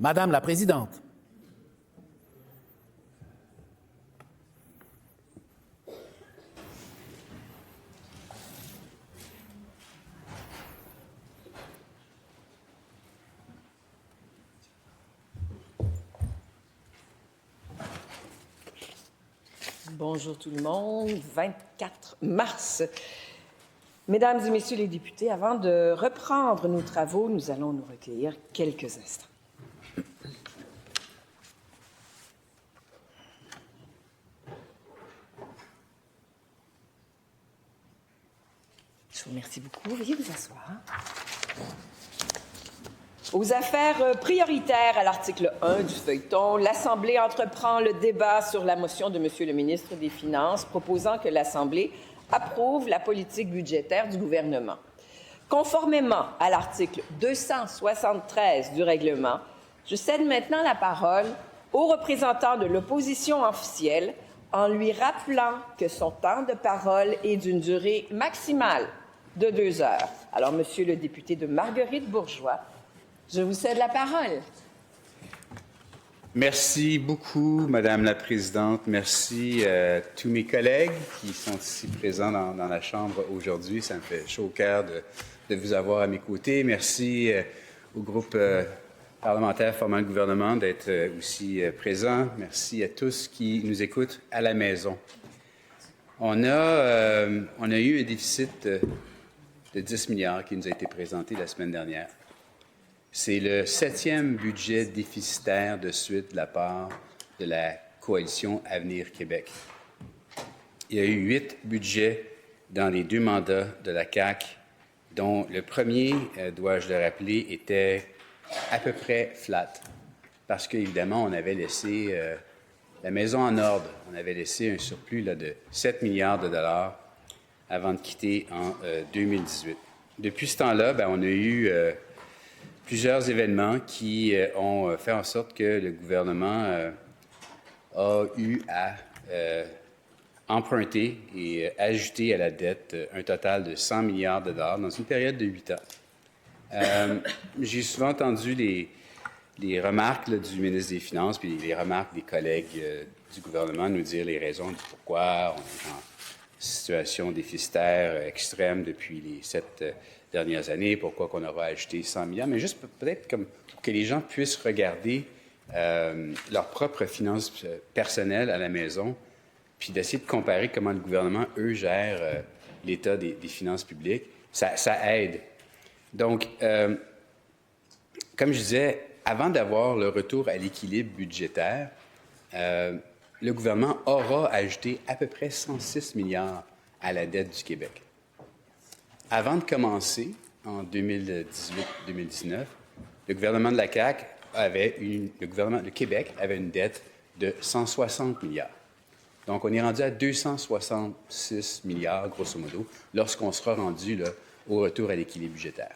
Madame la présidente. Bonjour tout le monde, 24 mars. Mesdames et messieurs les députés, avant de reprendre nos travaux, nous allons nous recueillir quelques instants. Je vous remercie beaucoup. Veuillez vous asseoir. Aux affaires prioritaires à l'article 1 du feuilleton, l'Assemblée entreprend le débat sur la motion de M. le ministre des Finances proposant que l'Assemblée approuve la politique budgétaire du gouvernement. Conformément à l'article 273 du règlement, je cède maintenant la parole au représentant de l'opposition officielle en lui rappelant que son temps de parole est d'une durée maximale de 2 heures. Alors, Monsieur le député de Marguerite-Bourgeoys, je vous cède la parole. Merci beaucoup, Madame la Présidente. Merci à tous mes collègues qui sont ici présents dans la Chambre aujourd'hui. Ça me fait chaud au cœur de vous avoir à mes côtés. Merci au groupe parlementaire formant le gouvernement d'être aussi présent. Merci à tous qui nous écoutent à la maison. On a eu un déficit de 10 milliards qui nous a été présenté la semaine dernière. C'est le 7e budget déficitaire de suite de la part de la coalition Avenir Québec. Il y a eu 8 budgets dans les 2 mandats de la CAQ, dont le premier, dois-je le rappeler, était à peu près flat, parce qu'évidemment, on avait laissé la maison en ordre. On avait laissé un surplus de 7 milliards de dollars avant de quitter en 2018. Depuis ce temps-là, on a eu plusieurs événements qui ont fait en sorte que le gouvernement a eu à emprunter et ajouter à la dette un total de 100 milliards de dollars dans une période de 8 ans. J'ai souvent entendu les remarques du ministre des Finances puis les remarques des collègues du gouvernement nous dire les raisons du pourquoi on est en situation déficitaire extrême depuis les 7 dernières années, pourquoi qu'on aura ajouté 100 milliards, mais juste peut-être comme pour que les gens puissent regarder leurs propres finances personnelles à la maison, puis d'essayer de comparer comment le gouvernement, eux, gère l'état des finances publiques. Ça aide. Donc, comme je disais, avant d'avoir le retour à l'équilibre budgétaire, le gouvernement aura ajouté à peu près 106 milliards à la dette du Québec. Avant de commencer, en 2018-2019, le gouvernement de la CAQ le gouvernement de Québec avait une dette de 160 milliards. Donc, on est rendu à 266 milliards, grosso modo, lorsqu'on sera rendu là, au retour à l'équilibre budgétaire.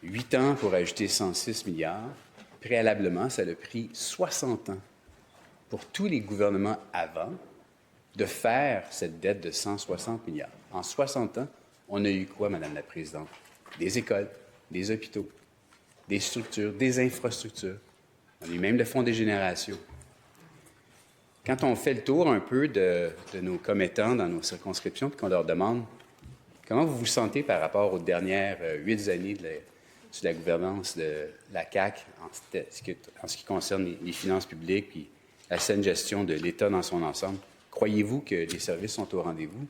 8 ans pour ajouter 106 milliards. Préalablement, ça a pris 60 ans pour tous les gouvernements avant de faire cette dette de 160 milliards. En 60 ans, on a eu quoi, Madame la Présidente? Des écoles, des hôpitaux, des structures, des infrastructures. On a eu même le Fonds des générations. Quand on fait le tour un peu de nos commettants dans nos circonscriptions, puis qu'on leur demande comment vous vous sentez par rapport aux dernières 8 années sous la gouvernance de la CAQ en ce qui concerne les finances publiques puis la saine gestion de l'État dans son ensemble, croyez-vous que les services sont au rendez-vous?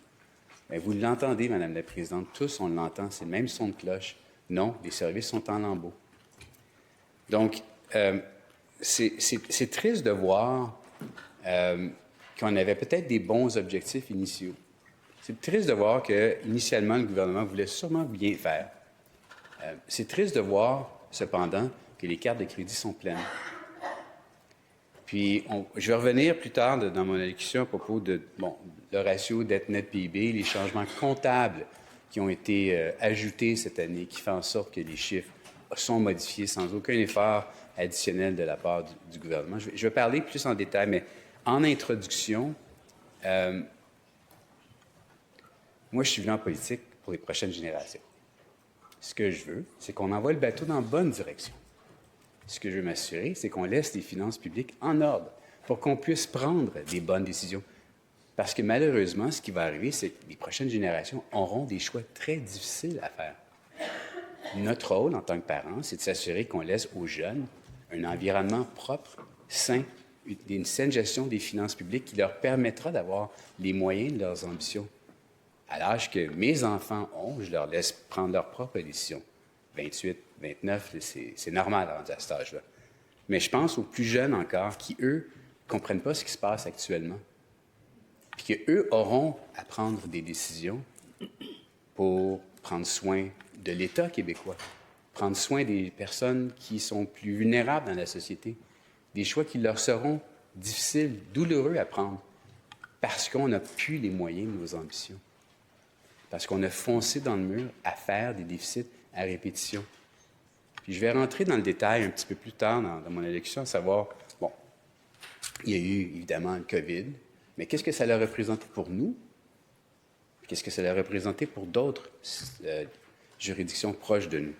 Bien, vous l'entendez, Madame la Présidente, tous on l'entend, c'est le même son de cloche. Non, les services sont en lambeaux. Donc, c'est triste de voir qu'on avait peut-être des bons objectifs initiaux. C'est triste de voir qu'initialement, le gouvernement voulait sûrement bien faire. C'est triste de voir, cependant, que les cartes de crédit sont pleines. Puis, je vais revenir plus tard dans mon allocution à propos de le ratio dette-net PIB, les changements comptables qui ont été ajoutés cette année, qui font en sorte que les chiffres sont modifiés sans aucun effort additionnel de la part du gouvernement. Je vais parler plus en détail, mais en introduction, moi, je suis venu en politique pour les prochaines générations. Ce que je veux, c'est qu'on envoie le bateau dans la bonne direction. Ce que je veux m'assurer, c'est qu'on laisse les finances publiques en ordre pour qu'on puisse prendre des bonnes décisions. Parce que malheureusement, ce qui va arriver, c'est que les prochaines générations auront des choix très difficiles à faire. Notre rôle en tant que parents, c'est de s'assurer qu'on laisse aux jeunes un environnement propre, sain, une saine gestion des finances publiques qui leur permettra d'avoir les moyens de leurs ambitions. À l'âge que mes enfants ont, je leur laisse prendre leurs propres décisions. 28, 29, c'est normal rendu à cet âge-là. Mais je pense aux plus jeunes encore qui, eux, ne comprennent pas ce qui se passe actuellement. Puis qu'eux auront à prendre des décisions pour prendre soin de l'État québécois, prendre soin des personnes qui sont plus vulnérables dans la société, des choix qui leur seront difficiles, douloureux à prendre, parce qu'on n'a plus les moyens de nos ambitions, parce qu'on a foncé dans le mur à faire des déficits à répétition. Puis je vais rentrer dans le détail un petit peu plus tard dans mon élection, à savoir, bon, il y a eu évidemment le COVID, mais qu'est-ce que ça a représenté pour nous? Qu'est-ce que ça a représenté pour d'autres juridictions proches de nous?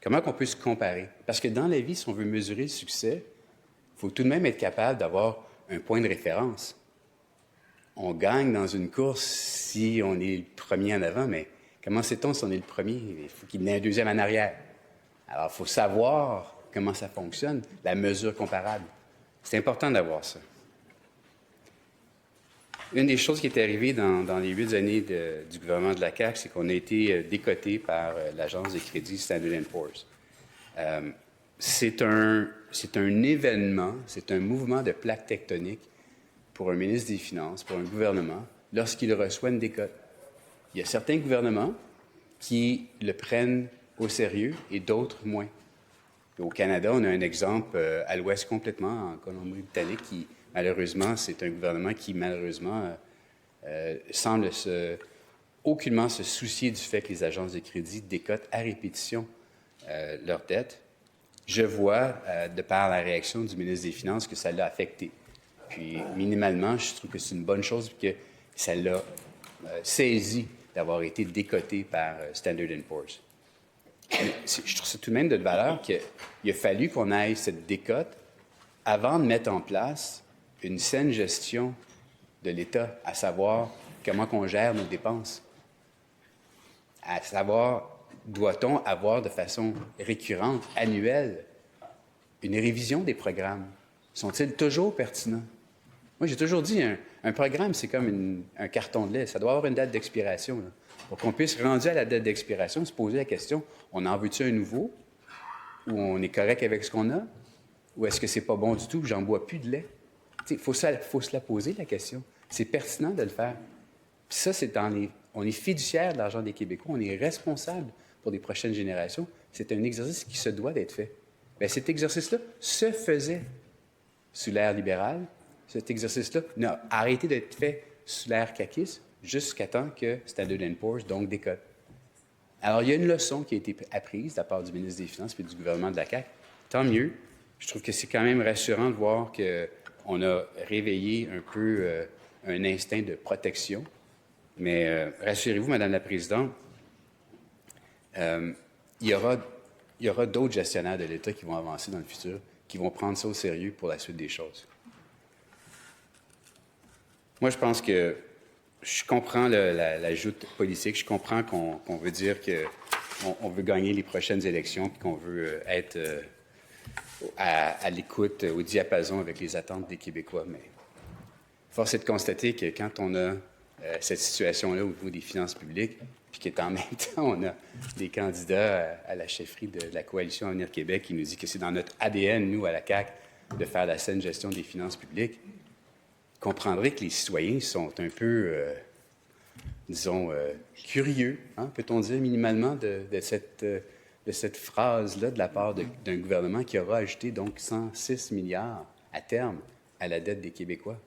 Comment on peut se comparer? Parce que dans la vie, si on veut mesurer le succès, il faut tout de même être capable d'avoir un point de référence. On gagne dans une course si on est le premier en avant, mais comment sait-on si on est le premier? Il faut qu'il y ait un deuxième en arrière. Alors, il faut savoir comment ça fonctionne, la mesure comparable. C'est important d'avoir ça. Une des choses qui est arrivée dans les 8 années du gouvernement de la CAQ, c'est qu'on a été décoté par l'agence de crédit Standard & Poor's. C'est un événement, c'est un mouvement de plaque tectonique pour un ministre des Finances, pour un gouvernement, lorsqu'il reçoit une décote. Il y a certains gouvernements qui le prennent au sérieux et d'autres moins. Au Canada, on a un exemple à l'ouest complètement, en Colombie-Britannique, qui, malheureusement, c'est un gouvernement qui, malheureusement, semble aucunement se soucier du fait que les agences de crédit décotent à répétition leurs dettes. Je vois, de par la réaction du ministre des Finances, que ça l'a affecté. Puis, minimalement, je trouve que c'est une bonne chose que ça l'a saisi d'avoir été décoté par Standard & Poor's. Je trouve ça tout de même de valeur qu'il a fallu qu'on aille cette décote avant de mettre en place une saine gestion de l'État, à savoir comment on gère nos dépenses, à savoir, doit-on avoir de façon récurrente, annuelle, une révision des programmes? Sont-ils toujours pertinents? Moi, j'ai toujours dit, un programme, c'est comme un carton de lait. Ça doit avoir une date d'expiration, là. Pour qu'on puisse, rendu à la date d'expiration, se poser la question, on en veut-tu un nouveau? Ou on est correct avec ce qu'on a? Ou est-ce que c'est pas bon du tout, j'en bois plus de lait? Il faut se la poser, la question. C'est pertinent de le faire. Puis ça, on est fiduciaire de l'argent des Québécois, on est responsable pour les prochaines générations. C'est un exercice qui se doit d'être fait. Bien, cet exercice-là se faisait sous l'ère libérale. Cet exercice-là n'a arrêté d'être fait sous l'ère caquiste jusqu'à temps que Standard & Poor's donc décote. Alors, il y a une leçon qui a été apprise de la part du ministre des Finances et du gouvernement de la CAQ. Tant mieux. Je trouve que c'est quand même rassurant de voir qu'on a réveillé un peu un instinct de protection. Mais rassurez-vous, Madame la Présidente, il y aura d'autres gestionnaires de l'État qui vont avancer dans le futur, qui vont prendre ça au sérieux pour la suite des choses. Moi, je pense que je comprends la joute politique. Je comprends qu'on veut dire qu'on veut gagner les prochaines élections et qu'on veut être à l'écoute, au diapason avec les attentes des Québécois. Mais force est de constater que quand on a cette situation-là au niveau des finances publiques, puis qu'en même temps, on a des candidats à la chefferie de la Coalition Avenir Québec qui nous dit que c'est dans notre ADN, nous, à la CAQ, de faire la saine gestion des finances publiques, vous comprendrez que les citoyens sont un peu, disons, curieux, hein, peut-on dire, minimalement, de cette phrase-là de la part d'un gouvernement qui aura ajouté donc 106 milliards à terme à la dette des Québécois,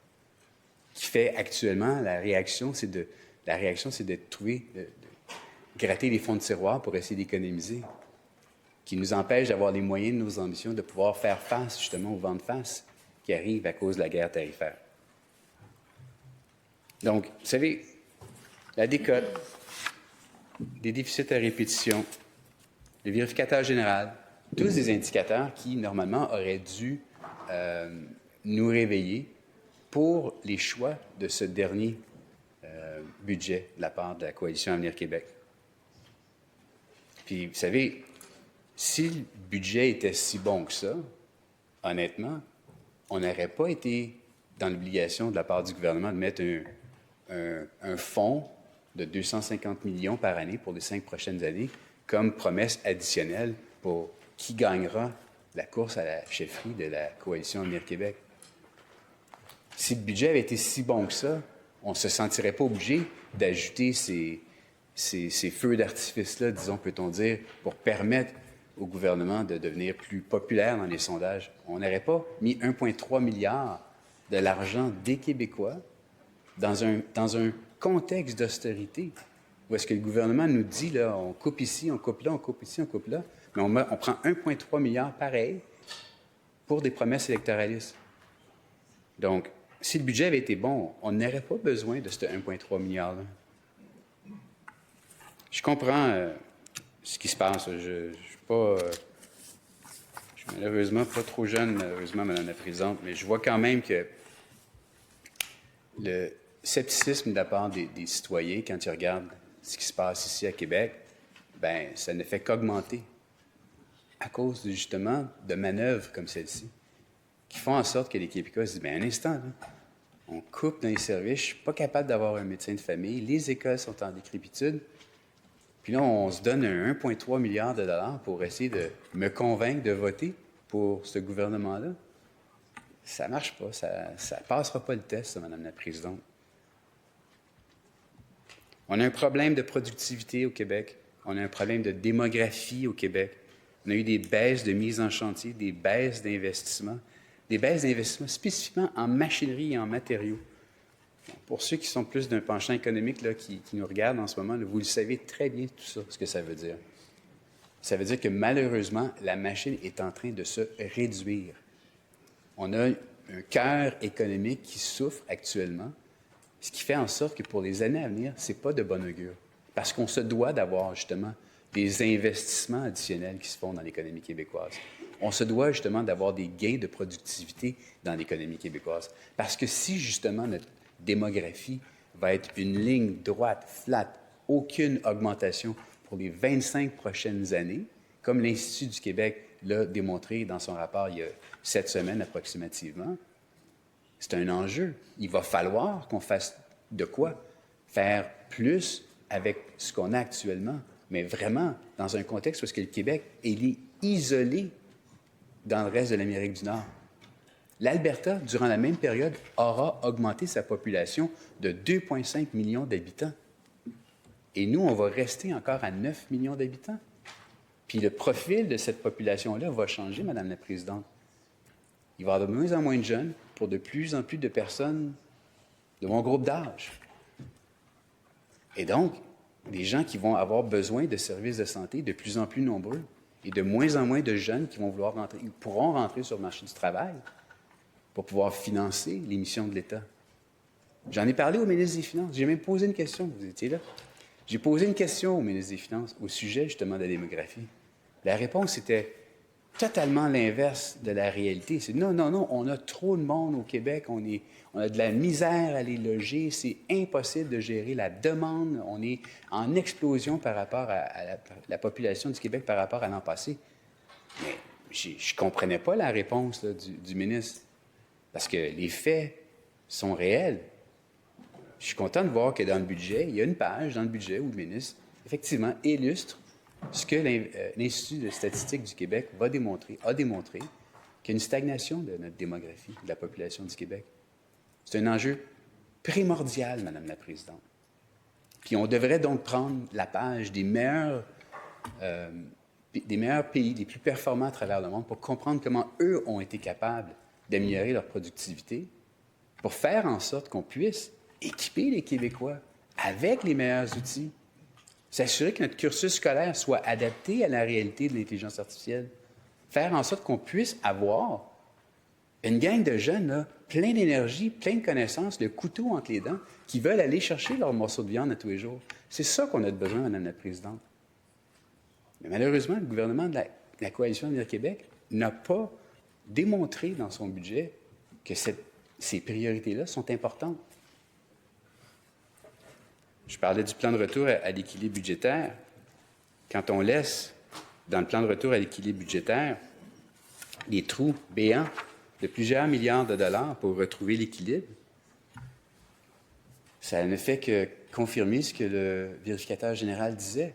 qui fait actuellement, la réaction, c'est de trouver, de gratter les fonds de tiroir pour essayer d'économiser, qui nous empêche d'avoir les moyens de nos ambitions, de pouvoir faire face justement au vent de face qui arrive à cause de la guerre tarifaire. Donc, vous savez, la décote, des déficits à répétition, le vérificateur général, tous des indicateurs qui, normalement, auraient dû nous réveiller pour les choix de ce dernier budget de la part de la Coalition Avenir Québec. Puis, vous savez, si le budget était si bon que ça, honnêtement, on n'aurait pas été dans l'obligation de la part du gouvernement de mettre un fonds de 250 millions par année pour les 5 prochaines années comme promesse additionnelle pour qui gagnera la course à la chefferie de la Coalition Avenir Québec. Si le budget avait été si bon que ça, on ne se sentirait pas obligé d'ajouter ces feux d'artifice-là, disons, peut-on dire, pour permettre au gouvernement de devenir plus populaire dans les sondages. On n'aurait pas mis 1,3 milliard de l'argent des Québécois dans un contexte d'austérité où est-ce que le gouvernement nous dit, là, on coupe ici, on coupe là, on coupe ici, on coupe là, mais on prend 1,3 milliard pareil pour des promesses électoralistes. Donc, si le budget avait été bon, on n'aurait pas besoin de ce 1,3 milliard-là. Je comprends ce qui se passe. Je suis pas... je suis malheureusement pas trop jeune, malheureusement, Mme la Présidente, mais je vois quand même que le scepticisme de la part des citoyens, quand ils regardent ce qui se passe ici à Québec, bien, ça ne fait qu'augmenter à cause, justement, de manœuvres comme celle-ci, qui font en sorte que les Québécois se disent, bien, un instant, là, on coupe dans les services, je ne suis pas capable d'avoir un médecin de famille, les écoles sont en décrépitude, puis là, on se donne 1,3 milliard de dollars pour essayer de me convaincre de voter pour ce gouvernement-là. Ça ne marche pas, ça ne passera pas le test, ça, Mme la Présidente. On a un problème de productivité au Québec, on a un problème de démographie au Québec. On a eu des baisses de mise en chantier, des baisses d'investissement spécifiquement en machinerie et en matériaux. Pour ceux qui sont plus d'un penchant économique là, qui nous regardent en ce moment, là, vous le savez très bien tout ça, ce que ça veut dire. Ça veut dire que malheureusement, la machine est en train de se réduire. On a un cœur économique qui souffre actuellement, ce qui fait en sorte que pour les années à venir, ce n'est pas de bon augure. Parce qu'on se doit d'avoir justement des investissements additionnels qui se font dans l'économie québécoise. On se doit justement d'avoir des gains de productivité dans l'économie québécoise. Parce que si justement notre démographie va être une ligne droite, flat, aucune augmentation pour les 25 prochaines années, comme l'Institut du Québec l'a démontré dans son rapport il y a 7 semaines approximativement, c'est un enjeu. Il va falloir qu'on fasse de quoi? Faire plus avec ce qu'on a actuellement, mais vraiment dans un contexte où est-ce que le Québec est isolé dans le reste de l'Amérique du Nord. L'Alberta, durant la même période, aura augmenté sa population de 2,5 millions d'habitants. Et nous, on va rester encore à 9 millions d'habitants. Puis le profil de cette population-là va changer, Madame la Présidente. Il va y avoir de moins en moins de jeunes pour de plus en plus de personnes de mon groupe d'âge. Et donc, des gens qui vont avoir besoin de services de santé de plus en plus nombreux et de moins en moins de jeunes qui vont vouloir rentrer, ils pourront rentrer sur le marché du travail pour pouvoir financer les missions de l'État. J'en ai parlé au ministre des Finances. J'ai même posé une question. Vous étiez là. J'ai posé une question au ministre des Finances au sujet, justement, de la démographie. La réponse était totalement l'inverse de la réalité. C'est non, on a trop de monde au Québec, on a de la misère à les loger, c'est impossible de gérer la demande, on est en explosion par rapport à la population du Québec par rapport à l'an passé. Mais je ne comprenais pas la réponse là, du ministre, parce que les faits sont réels. Je suis content de voir que dans le budget, il y a une page dans le budget où le ministre, effectivement, illustre ce que l'Institut de statistique du Québec a démontré, qu'il y a une stagnation de notre démographie, de la population du Québec. C'est un enjeu primordial, Madame la Présidente. Puis on devrait donc prendre la page des meilleurs pays, des plus performants à travers le monde, pour comprendre comment eux ont été capables d'améliorer leur productivité, pour faire en sorte qu'on puisse équiper les Québécois avec les meilleurs outils, s'assurer que notre cursus scolaire soit adapté à la réalité de l'intelligence artificielle, faire en sorte qu'on puisse avoir une gang de jeunes, là, plein d'énergie, plein de connaissances, le couteau entre les dents, qui veulent aller chercher leur morceau de viande à tous les jours. C'est ça qu'on a besoin, Madame la Présidente. Mais malheureusement, le gouvernement de la Coalition Avenir Québec n'a pas démontré dans son budget que ces priorités-là sont importantes. Je parlais du plan de retour à l'équilibre budgétaire. Quand on laisse dans le plan de retour à l'équilibre budgétaire des trous béants de plusieurs milliards de dollars pour retrouver l'équilibre, ça ne fait que confirmer ce que le vérificateur général disait.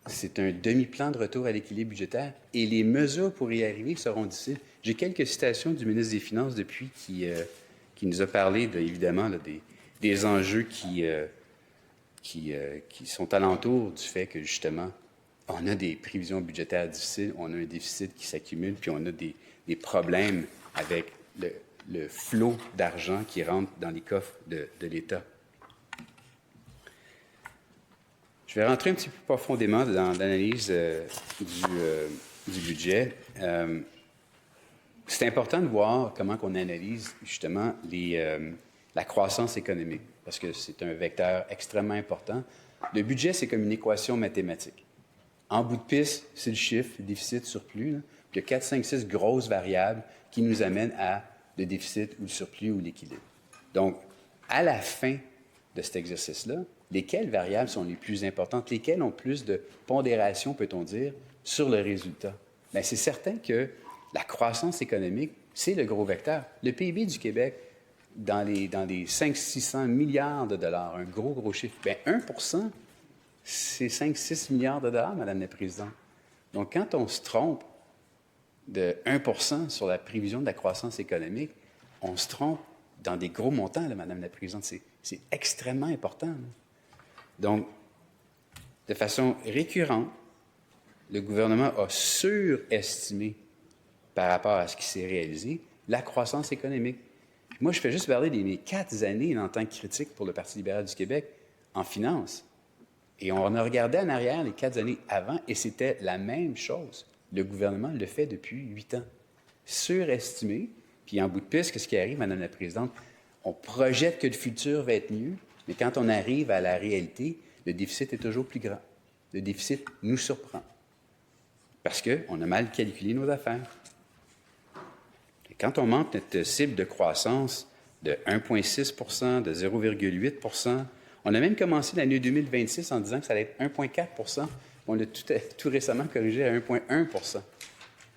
C'est un demi-plan de retour à l'équilibre budgétaire et les mesures pour y arriver seront difficiles. J'ai quelques citations du ministre des Finances depuis qui nous a parlé, évidemment, des enjeux qui sont alentour du fait que, justement, on a des prévisions budgétaires difficiles, on a un déficit qui s'accumule, puis on a des problèmes avec le flot d'argent qui rentre dans les coffres de l'État. Je vais rentrer un petit peu profondément dans l'analyse du budget. C'est important de voir comment on analyse justement la croissance économique, parce que c'est un vecteur extrêmement important. Le budget, c'est comme une équation mathématique. En bout de piste, c'est le chiffre, le déficit, surplus. Là. Puis il y a 4, 5, 6 grosses variables qui nous amènent à le déficit ou le surplus ou l'équilibre. Donc, à la fin de cet exercice-là, lesquelles variables sont les plus importantes, lesquelles ont plus de pondération, peut-on dire, sur le résultat? Bien, c'est certain que la croissance économique, c'est le gros vecteur. Le PIB du Québec, dans les 500-600 milliards de dollars, un gros chiffre, bien 1 c'est 5-6 milliards de dollars, Madame la Présidente. Donc, quand on se trompe de 1 sur la prévision de la croissance économique, on se trompe dans des gros montants, là, Madame la Présidente. C'est extrêmement important. Là. Donc, de façon récurrente, le gouvernement a surestimé par rapport à ce qui s'est réalisé la croissance économique. Moi, je fais juste parler de mes 4 années en tant que critique pour le Parti libéral du Québec en finance. Et on a regardé en arrière les 4 années avant et c'était la même chose. Le gouvernement le fait depuis 8 ans. Surestimé, puis en bout de piste, qu'est-ce qui arrive, Madame la Présidente? On projette que le futur va être mieux, mais quand on arrive à la réalité, le déficit est toujours plus grand. Le déficit nous surprend. Parce qu'on a mal calculé nos affaires. Et quand on monte notre cible de croissance de 1,6 de 0,8 on a même commencé l'année 2026 en disant que ça allait être 1,4 on l'a tout récemment corrigé à 1,1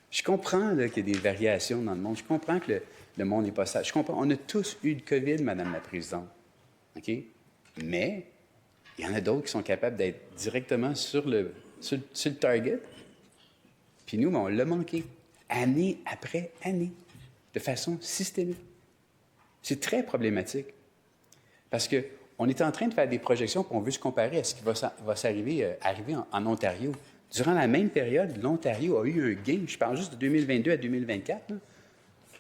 Je comprends là, qu'il y a des variations dans le monde. Je comprends que le monde n'est pas sage. Je comprends. On a tous eu le COVID, Madame la Présidente. OK? Mais il y en a d'autres qui sont capables d'être directement sur le target. Puis nous, on l'a manqué, année après année, de façon systémique. C'est très problématique. Parce qu'on est en train de faire des projections puis on veut se comparer à ce qui va arriver en Ontario. Durant la même période, l'Ontario a eu un gain, je parle juste de 2022 à 2024, là,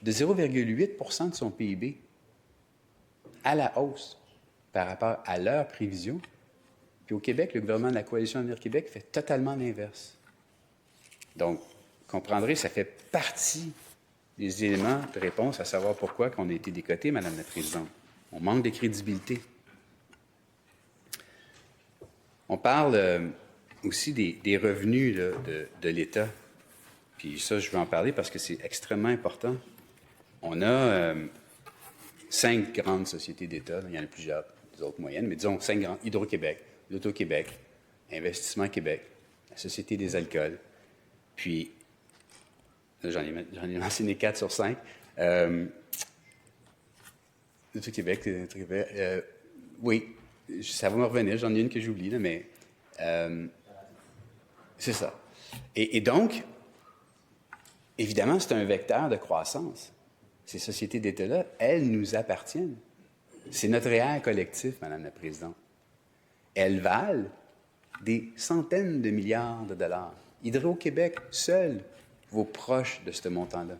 de 0,8 de son PIB à la hausse par rapport à leurs prévisions. Puis au Québec, le gouvernement de la Coalition Avenir Québec fait totalement l'inverse. Donc, vous comprendrez, ça fait partie des éléments de réponse à savoir pourquoi on a été décoté, Madame la Présidente. On manque de crédibilité. On parle aussi des revenus là, de l'État. Puis ça, je veux en parler parce que c'est extrêmement important. On a 5 grandes sociétés d'État. Il y en a plusieurs autres moyennes, mais disons 5 grandes. Hydro-Québec, l'Auto-Québec, Investissement Québec, la Société des alcools. Puis, là, j'en ai mentionné 4 sur 5. L'Auto-Québec, oui, ça va me revenir. J'en ai une que j'oublie, là, mais c'est ça. Et donc, évidemment, c'est un vecteur de croissance. Ces sociétés d'État-là, elles nous appartiennent. C'est notre réel collectif, Madame la Présidente. Elles valent des centaines de milliards de dollars. Hydro-Québec, seul, vaut proche de ce montant-là.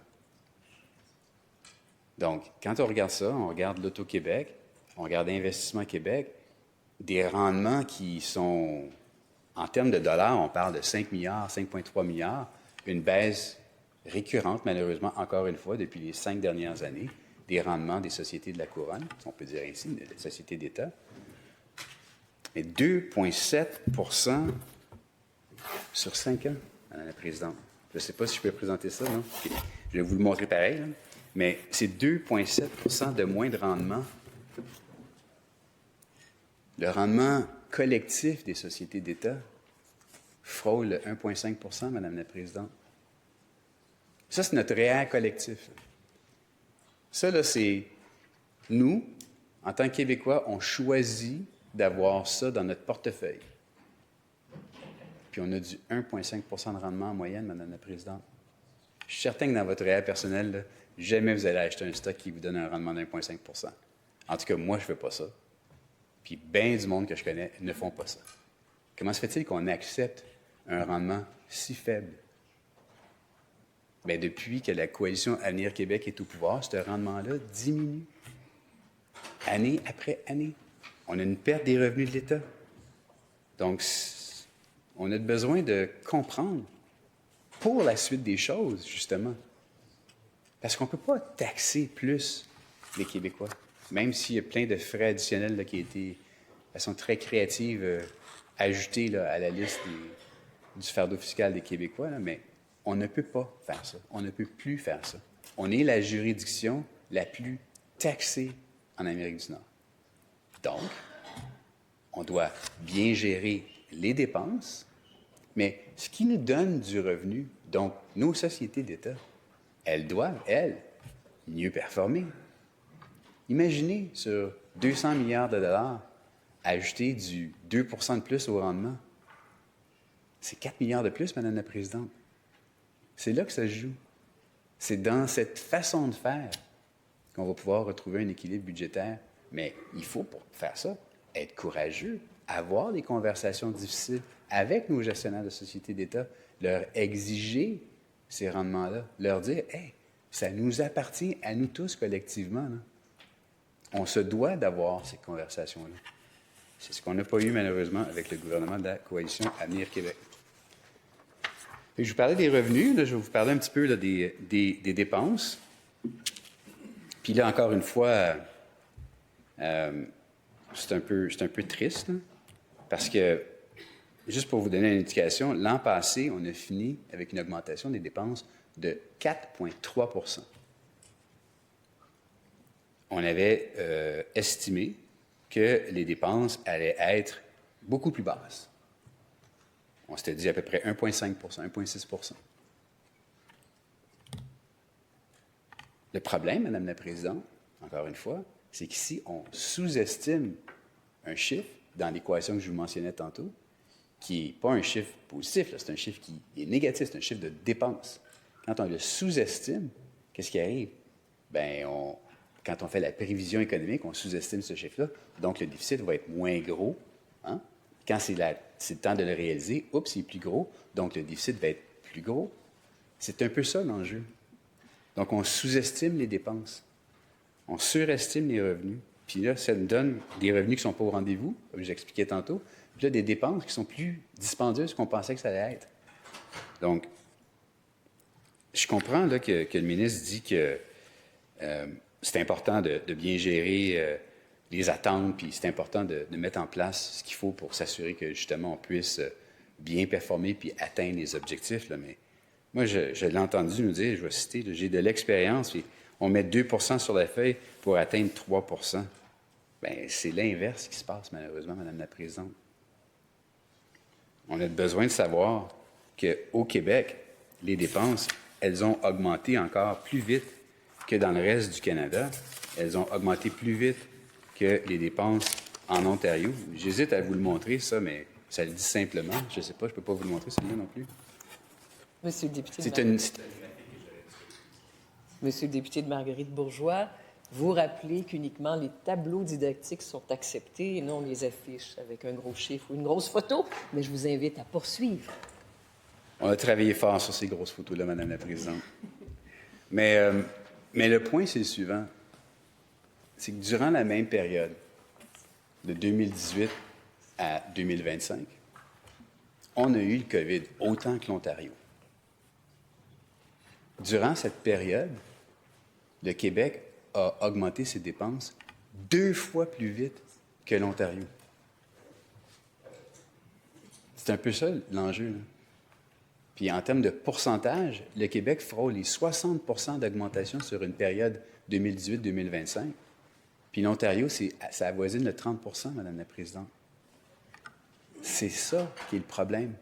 Donc, quand on regarde ça, on regarde l'Auto-Québec, on regarde Investissement Québec, des rendements qui sont, en termes de dollars, on parle de 5 milliards, 5,3 milliards, une baisse récurrente, malheureusement, encore une fois, depuis les 5 dernières années, des rendements des sociétés de la Couronne, si on peut dire ainsi, des sociétés d'État. Mais 2,7 sur 5 ans, Madame la Présidente. Je ne sais pas si je peux présenter ça, non? OK. Je vais vous le montrer pareil, là. Mais c'est 2,7 de moins de rendement. Le rendement collectif des sociétés d'État frôle le 1,5 Madame la Présidente. Ça, c'est notre réel collectif. Ça, là, c'est nous, en tant que Québécois, on choisit d'avoir ça dans notre portefeuille. Puis on a du 1,5 de rendement en moyenne, Madame la Présidente. Je suis certain que dans votre réel personnel, là, jamais vous allez acheter un stock qui vous donne un rendement d'1,5 En tout cas, moi, je ne fais pas ça. Puis bien du monde que je connais ne font pas ça. Comment se fait-il qu'on accepte un rendement si faible? Bien, depuis que la coalition Avenir Québec est au pouvoir, ce rendement-là diminue. Année après année. On a une perte des revenus de l'État. Donc, on a besoin de comprendre pour la suite des choses, justement. Parce qu'on ne peut pas taxer plus les Québécois, même s'il y a plein de frais additionnels là, qui ont été, de façon très créative, ajoutés là, à la liste du fardeau fiscal des Québécois, là, mais on ne peut pas faire ça. On ne peut plus faire ça. On est la juridiction la plus taxée en Amérique du Nord. Donc, on doit bien gérer les dépenses, mais ce qui nous donne du revenu, donc nos sociétés d'État, elles doivent, elles, mieux performer. Imaginez, sur 200 milliards de dollars, ajouter du 2 de plus au rendement. C'est 4 milliards de plus, Madame la Présidente. C'est là que ça se joue. C'est dans cette façon de faire qu'on va pouvoir retrouver un équilibre budgétaire. Mais il faut, pour faire ça, être courageux, avoir des conversations difficiles avec nos gestionnaires de sociétés d'État, leur exiger ces rendements-là, leur dire « Hey, ça nous appartient à nous tous collectivement. Là. » On se doit d'avoir ces conversations-là. C'est ce qu'on n'a pas eu, malheureusement, avec le gouvernement de la Coalition Avenir Québec. Et je vous parlais des revenus, là, je vais vous parler un petit peu là, des dépenses. Puis là, encore une fois, c'est un peu triste, là, parce que, juste pour vous donner une indication, l'an passé, on a fini avec une augmentation des dépenses de 4,3 On avait estimé que les dépenses allaient être beaucoup plus basses. On s'était dit à peu près 1,5 1,6 Le problème, Madame la Présidente, encore une fois, c'est qu'ici, on sous-estime un chiffre dans l'équation que je vous mentionnais tantôt, qui n'est pas un chiffre positif, c'est un chiffre qui est négatif, c'est un chiffre de dépense. Quand on le sous-estime, qu'est-ce qui arrive? Bien, quand on fait la prévision économique, on sous-estime ce chiffre-là, donc le déficit va être moins gros. Hein? Quand c'est le temps de le réaliser, oups, il est plus gros, donc le déficit va être plus gros. C'est un peu ça l'enjeu. Donc, on sous-estime les dépenses. On surestime les revenus. Puis là, ça nous donne des revenus qui ne sont pas au rendez-vous, comme j'expliquais tantôt, puis là, des dépenses qui sont plus dispendieuses qu'on pensait que ça allait être. Donc, je comprends là, que le ministre dit que c'est important de bien gérer les attentes, puis c'est important de mettre en place ce qu'il faut pour s'assurer que, justement, on puisse bien performer puis atteindre les objectifs. Là. Mais moi, je l'ai entendu nous dire, je vais citer, j'ai de l'expérience, puis on met 2 sur la feuille pour atteindre 3 Bien, c'est l'inverse qui se passe, malheureusement, Madame la Présidente. On a besoin de savoir qu'au Québec, les dépenses, elles ont augmenté encore plus vite que dans le reste du Canada. Elles ont augmenté plus vite que les dépenses en Ontario. J'hésite à vous le montrer, ça, mais ça le dit simplement. Je ne sais pas, je ne peux pas vous le montrer, celui-là non plus. Monsieur le député. Monsieur le député de Marguerite-Bourgeois, vous rappelez qu'uniquement les tableaux didactiques sont acceptés et non les affiches avec un gros chiffre ou une grosse photo, mais je vous invite à poursuivre. On a travaillé fort sur ces grosses photos-là, Madame la Présidente. Mais le point, c'est le suivant. C'est que durant la même période, de 2018 à 2025, on a eu le COVID autant que l'Ontario. Durant cette période, le Québec a augmenté ses dépenses 2 fois plus vite que l'Ontario. C'est un peu ça l'enjeu. Là. Puis en termes de pourcentage, le Québec frôle les 60 d'augmentation sur une période 2018-2025. Puis l'Ontario, ça avoisine le 30 Madame la Présidente. C'est ça qui est le problème.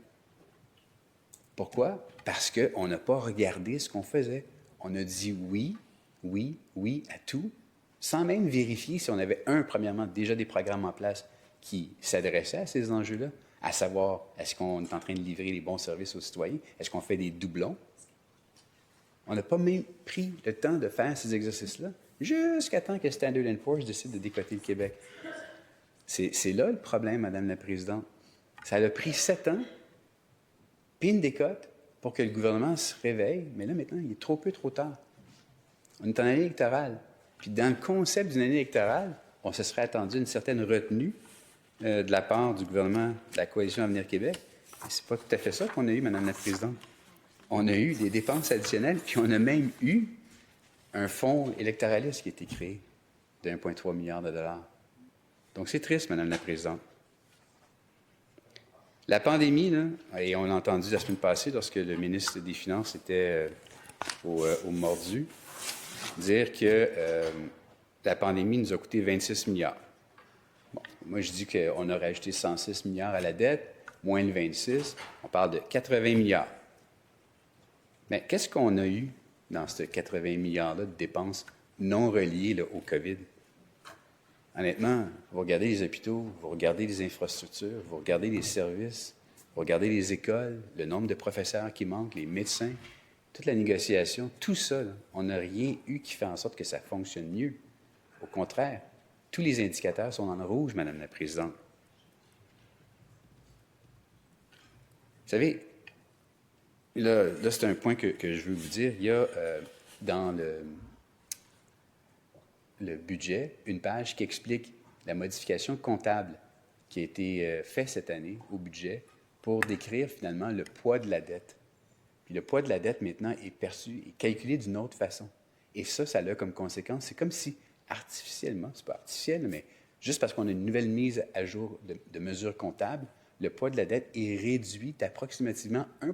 Pourquoi? Parce qu'on n'a pas regardé ce qu'on faisait. On a dit oui, oui, oui à tout, sans même vérifier si on avait, premièrement, déjà des programmes en place qui s'adressaient à ces enjeux-là, à savoir, est-ce qu'on est en train de livrer les bons services aux citoyens? Est-ce qu'on fait des doublons? On n'a pas même pris le temps de faire ces exercices-là, jusqu'à temps que Standard & Poor's décide de décoter le Québec. C'est là le problème, Madame la Présidente. Ça a pris 7 ans, puis une décote, pour que le gouvernement se réveille. Mais là, maintenant, il est trop peu, trop tard. On est en année électorale. Puis dans le concept d'une année électorale, on se serait attendu une certaine retenue de la part du gouvernement de la Coalition Avenir Québec. Mais c'est pas tout à fait ça qu'on a eu, Madame la Présidente. On a eu des dépenses additionnelles, puis on a même eu un fonds électoraliste qui a été créé de 1,3 milliard de dollars. Donc c'est triste, Madame la Présidente. La pandémie, là, et on l'a entendu la semaine passée lorsque le ministre des Finances était au Mordu, dire que la pandémie nous a coûté 26 milliards. Bon, moi, je dis qu'on aurait ajouté 106 milliards à la dette, moins le 26, on parle de 80 milliards. Mais qu'est-ce qu'on a eu dans ce 80 milliards-là de dépenses non reliées là, au COVID? Honnêtement, vous regardez les hôpitaux, vous regardez les infrastructures, vous regardez les services, vous regardez les écoles, le nombre de professeurs qui manquent, les médecins, toute la négociation, tout ça, là, on n'a rien eu qui fait en sorte que ça fonctionne mieux. Au contraire, tous les indicateurs sont dans le rouge, Madame la Présidente. Vous savez, là c'est un point que je veux vous dire. Il y a dans le budget une page qui explique la modification comptable qui a été faite cette année au budget pour décrire finalement le poids de la dette. Puis le poids de la dette maintenant est perçu et calculé d'une autre façon. Et ça a comme conséquence, c'est comme si artificiellement, c'est pas artificiel, mais juste parce qu'on a une nouvelle mise à jour de mesures comptables, le poids de la dette est réduit d'approximativement 1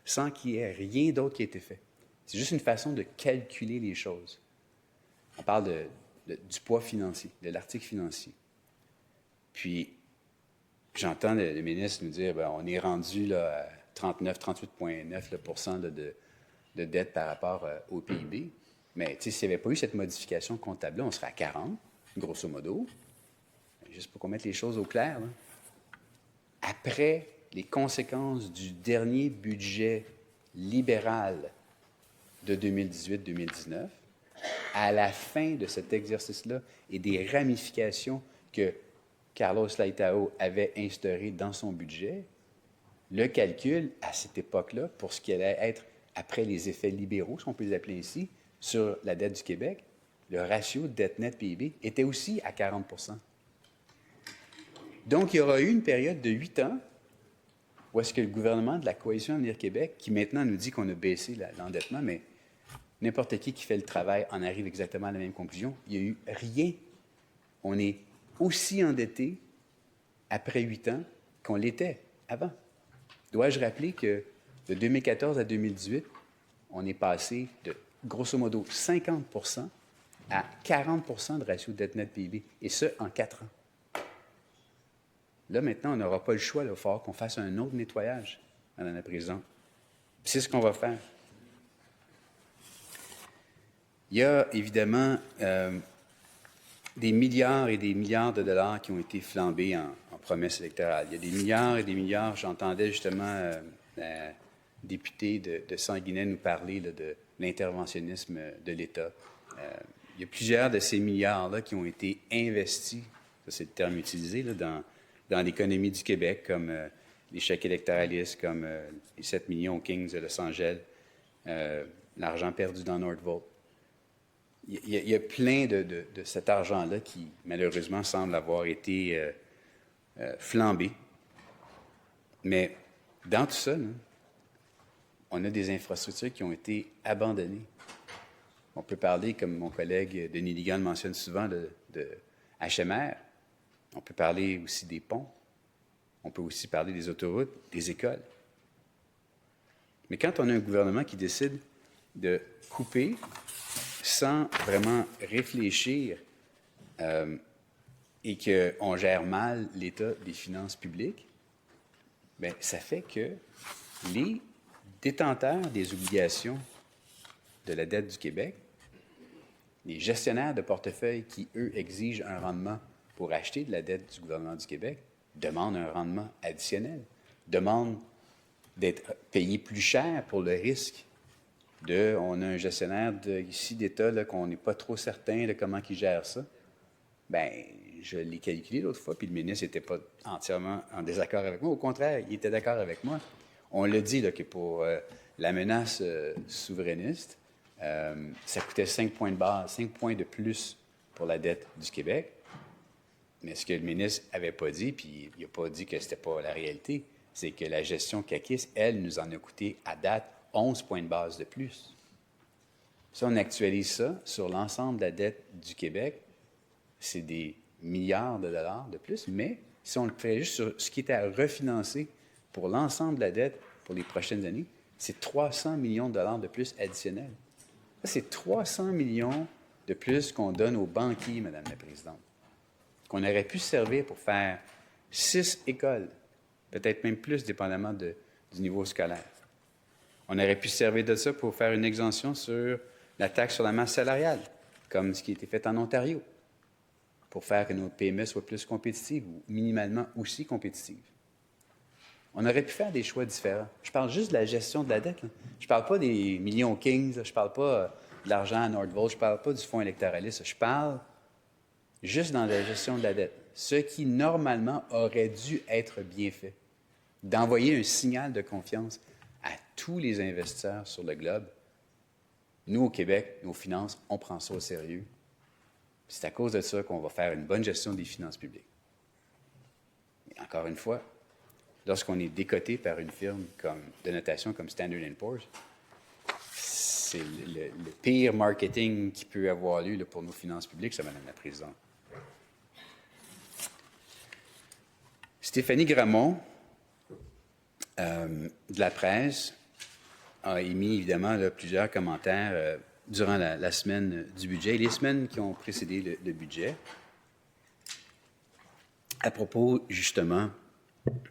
sans qu'il y ait rien d'autre qui ait été fait. C'est juste une façon de calculer les choses. On parle du poids financier, de l'article financier. Puis, j'entends le ministre nous dire, on est rendu là, à 38,9 de dette par rapport au PIB. Mais s'il n'y avait pas eu cette modification comptable-là, on serait à 40, grosso modo. Juste pour qu'on mette les choses au clair. Là. Après les conséquences du dernier budget libéral de 2018-2019, à la fin de cet exercice-là et des ramifications que Carlos Laitao avait instaurées dans son budget, le calcul, à cette époque-là, pour ce qui allait être après les effets libéraux, si on peut les appeler ainsi, sur la dette du Québec, le ratio dette nette PIB était aussi à 40 Donc, il y aura eu une période de 8 ans où est-ce que le gouvernement de la Coalition Avenir Québec, qui maintenant nous dit qu'on a baissé l'endettement, mais n'importe qui fait le travail en arrive exactement à la même conclusion, il n'y a eu rien. On est aussi endetté après 8 ans qu'on l'était avant. Dois-je rappeler que de 2014 à 2018, on est passé de grosso modo 50 à 40 de ratio dette nette PIB, et ce, en 4 ans. Là, maintenant, on n'aura pas le choix. Il va falloir qu'on fasse un autre nettoyage, Madame la Présidente. Puis c'est ce qu'on va faire. Il y a évidemment des milliards et des milliards de dollars qui ont été flambés en promesses électorales. Il y a des milliards et des milliards. J'entendais justement la députée de Sanguinet nous parler là, de l'interventionnisme de l'État. Il y a plusieurs de ces milliards-là qui ont été investis, ça c'est le terme utilisé, là, dans l'économie du Québec, comme les chèques électoralistes, comme les 7 millions aux Kings de Los Angeles, l'argent perdu dans Northvolt. Il y a plein de cet argent-là qui, malheureusement, semble avoir été flambé. Mais dans tout ça, là, on a des infrastructures qui ont été abandonnées. On peut parler, comme mon collègue Denis Ligan le mentionne souvent, de HMR. On peut parler aussi des ponts. On peut aussi parler des autoroutes, des écoles. Mais quand on a un gouvernement qui décide de couper sans vraiment réfléchir et qu'on gère mal l'état des finances publiques, bien, ça fait que les détenteurs des obligations de la dette du Québec, les gestionnaires de portefeuille qui, eux, exigent un rendement pour acheter de la dette du gouvernement du Québec, demandent un rendement additionnel, demandent d'être payés plus cher pour le risque on a un gestionnaire ici d'État là, qu'on n'est pas trop certain de comment il gère ça. Bien, je l'ai calculé l'autre fois, puis le ministre n'était pas entièrement en désaccord avec moi. Au contraire, il était d'accord avec moi. On l'a dit là, que pour la menace souverainiste, ça coûtait 5 points de base, 5 points de plus pour la dette du Québec. Mais ce que le ministre n'avait pas dit, puis il n'a pas dit que ce n'était pas la réalité, c'est que la gestion CAQIS, elle, nous en a coûté à date 11 points de base de plus. Si on actualise ça sur l'ensemble de la dette du Québec, c'est des milliards de dollars de plus, mais si on le fait juste sur ce qui était à refinancer pour l'ensemble de la dette pour les prochaines années, c'est 300 millions de dollars de plus additionnels. Ça, c'est 300 millions de plus qu'on donne aux banquiers, Madame la Présidente, qu'on aurait pu servir pour faire 6 écoles, peut-être même plus, dépendamment du niveau scolaire. On aurait pu servir de ça pour faire une exemption sur la taxe sur la masse salariale, comme ce qui a été fait en Ontario, pour faire que nos PME soient plus compétitives ou minimalement aussi compétitives. On aurait pu faire des choix différents. Je parle juste de la gestion de la dette. Là. Je ne parle pas des millions Kings, je ne parle pas de l'argent à Nordvolt, je ne parle pas du fonds électoraliste, je parle juste dans la gestion de la dette. Ce qui, normalement, aurait dû être bien fait. D'envoyer un signal de confiance à tous les investisseurs sur le globe. Nous, au Québec, nos finances, on prend ça au sérieux. C'est à cause de ça qu'on va faire une bonne gestion des finances publiques. Et encore une fois, lorsqu'on est décoté par une firme de notation comme Standard & Poor's, c'est le pire marketing qui peut avoir lieu là, pour nos finances publiques, ça, Madame la Présidente. Stéphanie Gramont, de la presse, a émis évidemment là, plusieurs commentaires durant la semaine du budget et les semaines qui ont précédé le budget à propos justement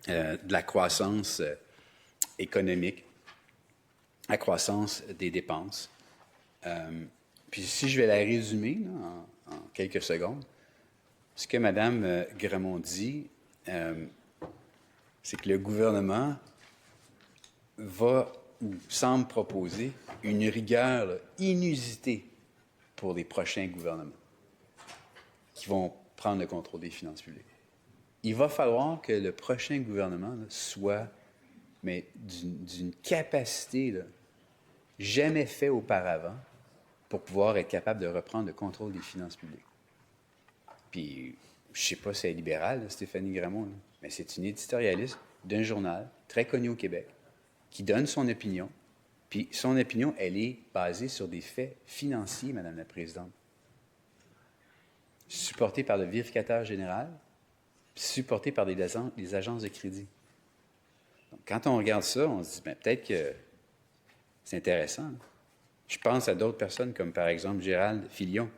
de la croissance économique, la croissance des dépenses. Puis si je vais la résumer là, en quelques secondes, ce que Mme Gramont dit, c'est que le gouvernement va ou semble proposer une rigueur là, inusitée pour les prochains gouvernements qui vont prendre le contrôle des finances publiques. Il va falloir que le prochain gouvernement là, soit mais d'une capacité là, jamais faite auparavant pour pouvoir être capable de reprendre le contrôle des finances publiques. Puis, je ne sais pas si elle est libérale, là, Stéphanie Gramont, là, mais c'est une éditorialiste d'un journal très connu au Québec qui donne son opinion. Puis son opinion, elle est basée sur des faits financiers, Madame la Présidente. Supportée par le vérificateur général, puis supportée par des agences de crédit. Donc, quand on regarde ça, on se dit, bien, peut-être que c'est intéressant. Là. Je pense à d'autres personnes, comme par exemple Gérald Filion,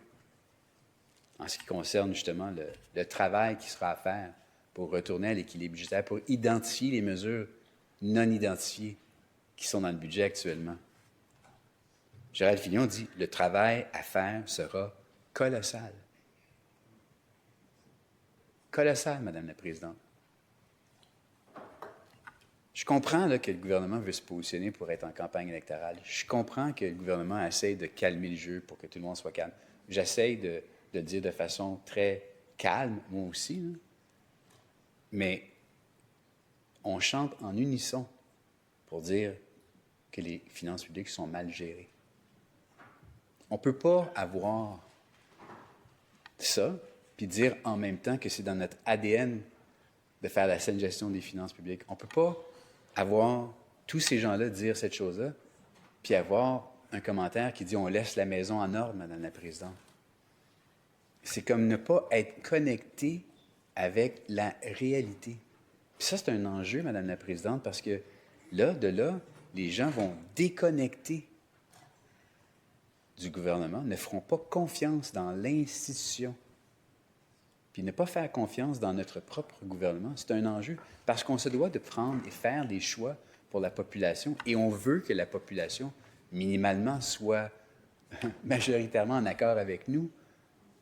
en ce qui concerne justement le travail qui sera à faire pour retourner à l'équilibre budgétaire, pour identifier les mesures non identifiées qui sont dans le budget actuellement. Gérald Filion dit « Le travail à faire sera colossal. » Colossal, Madame la Présidente. Je comprends là, que le gouvernement veut se positionner pour être en campagne électorale. Je comprends que le gouvernement essaie de calmer le jeu pour que tout le monde soit calme. J'essaie de le dire de façon très calme, moi aussi. Là. Mais on chante en unisson pour dire que les finances publiques sont mal gérées. On ne peut pas avoir ça puis dire en même temps que c'est dans notre ADN de faire la saine gestion des finances publiques. On ne peut pas avoir tous ces gens-là dire cette chose-là puis avoir un commentaire qui dit « On laisse la maison en ordre, Madame la Présidente ». C'est comme ne pas être connecté avec la réalité. Puis ça, c'est un enjeu, Madame la Présidente, parce que là, les gens vont déconnecter du gouvernement, ne feront pas confiance dans l'institution. Puis ne pas faire confiance dans notre propre gouvernement, c'est un enjeu parce qu'on se doit de prendre et faire des choix pour la population et on veut que la population, minimalement, soit majoritairement en accord avec nous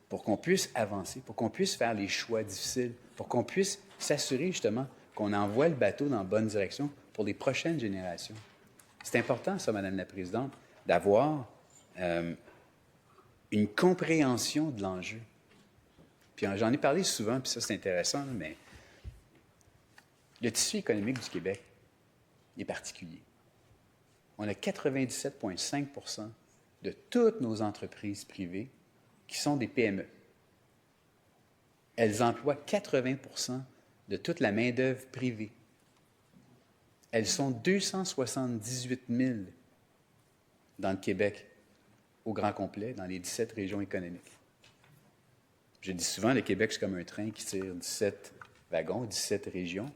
pour qu'on puisse avancer, pour qu'on puisse faire les choix difficiles, pour qu'on puisse s'assurer justement qu'on envoie le bateau dans la bonne direction pour les prochaines générations. C'est important, ça, Madame la Présidente, d'avoir une compréhension de l'enjeu. Puis j'en ai parlé souvent, puis ça, c'est intéressant, mais le tissu économique du Québec est particulier. On a 97,5 % de toutes nos entreprises privées qui sont des PME. Elles emploient 80 % de toute la main-d'œuvre privée. Elles sont 278 000 dans le Québec, au grand complet, dans les 17 régions économiques. Je dis souvent, le Québec, c'est comme un train qui tire 17 wagons, 17 régions.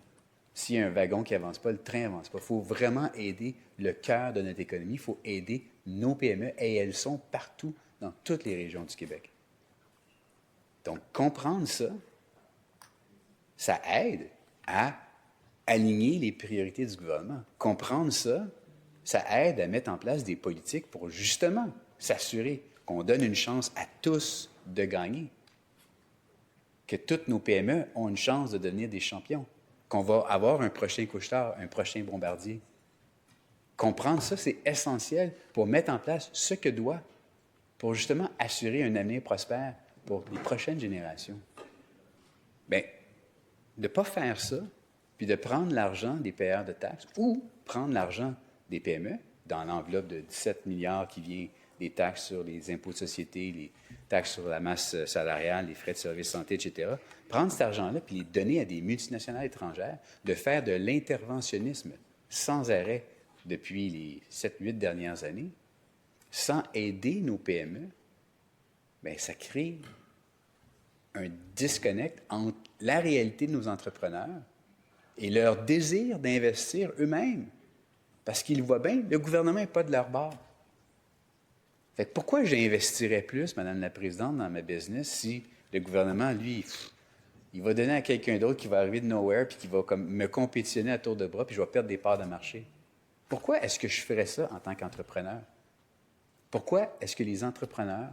S'il y a un wagon qui n'avance pas, le train n'avance pas. Il faut vraiment aider le cœur de notre économie. Il faut aider nos PME et elles sont partout dans toutes les régions du Québec. Donc, comprendre ça, ça aide à aligner les priorités du gouvernement. Comprendre ça, ça aide à mettre en place des politiques pour justement s'assurer qu'on donne une chance à tous de gagner, que toutes nos PME ont une chance de devenir des champions, qu'on va avoir un prochain Couche-Tard, un prochain Bombardier. Comprendre ça, c'est essentiel pour mettre en place ce que doit, pour justement assurer un avenir prospère pour les prochaines générations. Bien, de ne pas faire ça, puis de prendre l'argent des payeurs de taxes ou prendre l'argent des PME dans l'enveloppe de 17 milliards qui vient des taxes sur les impôts de société, les taxes sur la masse salariale, les frais de service santé, etc., prendre cet argent-là puis les donner à des multinationales étrangères, de faire de l'interventionnisme sans arrêt depuis les 7-8 dernières années, sans aider nos PME, bien, ça crée un disconnect entre la réalité de nos entrepreneurs et leur désir d'investir eux-mêmes. Parce qu'ils voient bien, le gouvernement n'est pas de leur bord. Fait que pourquoi j'investirais plus, Madame la Présidente, dans ma business si le gouvernement, lui, il va donner à quelqu'un d'autre qui va arriver de nowhere puis qui va comme me compétitionner à tour de bras puis je vais perdre des parts de marché? Pourquoi est-ce que je ferais ça en tant qu'entrepreneur? Pourquoi est-ce que les entrepreneurs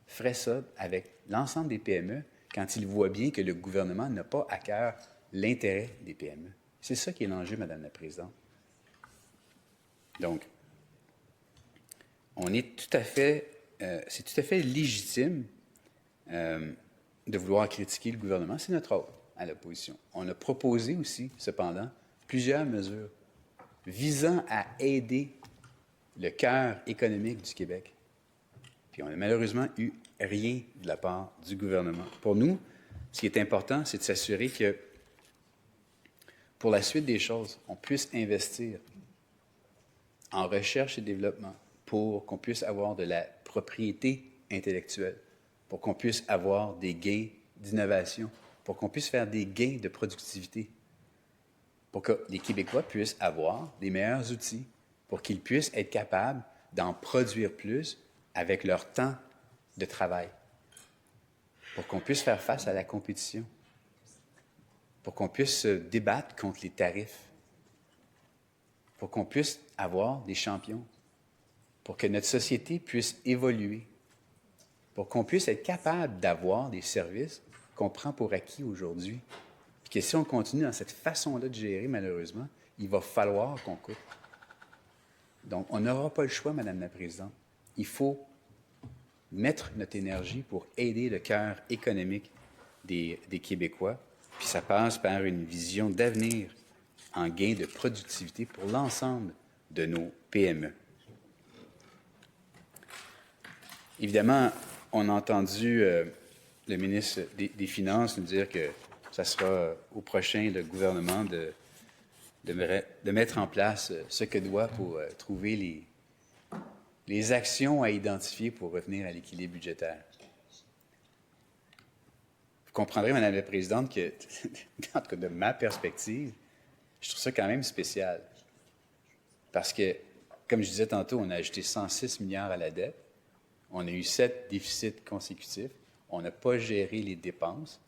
feraient ça avec l'ensemble des PME quand ils voient bien que le gouvernement n'a pas à cœur l'intérêt des PME? C'est ça qui est l'enjeu, Madame la Présidente. Donc, on est tout à fait, c'est tout à fait légitime de vouloir critiquer le gouvernement. C'est notre rôle à l'opposition. On a proposé aussi, cependant, plusieurs mesures visant à aider le cœur économique du Québec. Puis on n'a malheureusement eu rien de la part du gouvernement. Pour nous, ce qui est important, c'est de s'assurer que pour la suite des choses, on puisse investir en recherche et développement pour qu'on puisse avoir de la propriété intellectuelle, pour qu'on puisse avoir des gains d'innovation, pour qu'on puisse faire des gains de productivité, pour que les Québécois puissent avoir des meilleurs outils, pour qu'ils puissent être capables d'en produire plus avec leur temps de travail, pour qu'on puisse faire face à la compétition, pour qu'on puisse se débattre contre les tarifs, pour qu'on puisse avoir des champions, pour que notre société puisse évoluer, pour qu'on puisse être capable d'avoir des services qu'on prend pour acquis aujourd'hui. Puis que si on continue dans cette façon-là de gérer, malheureusement, il va falloir qu'on coupe. Donc, on n'aura pas le choix, Madame la Présidente. Il faut mettre notre énergie pour aider le cœur économique des Québécois. Puis ça passe par une vision d'avenir en gain de productivité pour l'ensemble de nos PME. Évidemment, on a entendu le ministre des Finances nous dire que ça sera au prochain le gouvernement de mettre en place ce que doit pour trouver les actions à identifier pour revenir à l'équilibre budgétaire. Vous comprendrez, Madame la Présidente, que, en tout cas de ma perspective, je trouve ça quand même spécial. Parce que, comme je disais tantôt, on a ajouté 106 milliards à la dette. On a eu 7 déficits consécutifs. On n'a pas géré les dépenses.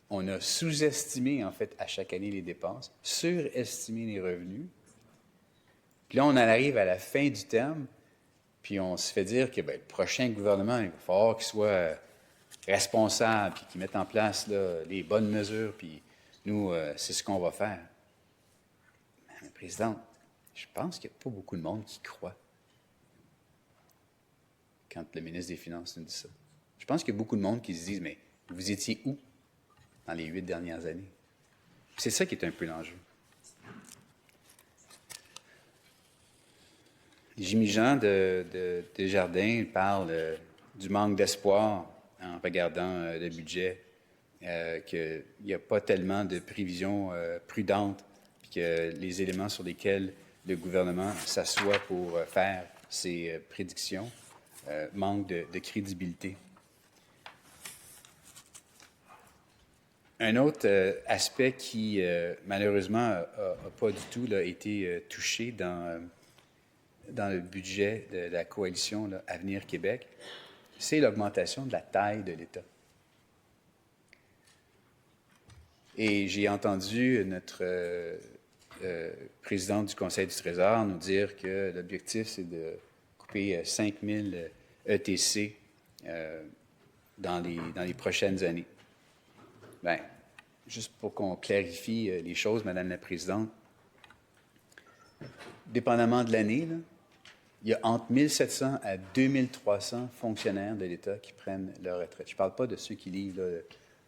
On a sous-estimé, en fait, à chaque année les dépenses, surestimé les revenus. Puis là, on en arrive à la fin du terme, puis on se fait dire que le prochain gouvernement, il va falloir qu'il soit responsable, puis qu'il mette en place là, les bonnes mesures, puis nous, c'est ce qu'on va faire. Madame la Présidente, je pense qu'il n'y a pas beaucoup de monde qui croit quand le ministre des Finances nous dit ça. Je pense qu'il y a beaucoup de monde qui se disent, mais vous étiez où dans les 8 dernières années? C'est ça qui est un peu l'enjeu. Jimmy Jean de Desjardins parle du manque d'espoir en regardant le budget, qu'il n'y a pas tellement de prévisions prudentes, puis que les éléments sur lesquels le gouvernement s'assoit pour faire ses prédictions manquent de crédibilité. Un autre aspect qui, malheureusement, n'a pas du tout là, été touché dans le budget de la coalition là, Avenir Québec, c'est l'augmentation de la taille de l'État. Et j'ai entendu notre présidente du Conseil du Trésor nous dire que l'objectif, c'est de couper 5 000 ETC dans les prochaines années. Bien, juste pour qu'on clarifie les choses, Madame la Présidente, dépendamment de l'année, là, il y a entre 1 700 à 2 300 fonctionnaires de l'État qui prennent leur retraite. Je ne parle pas de ceux qui livrent là,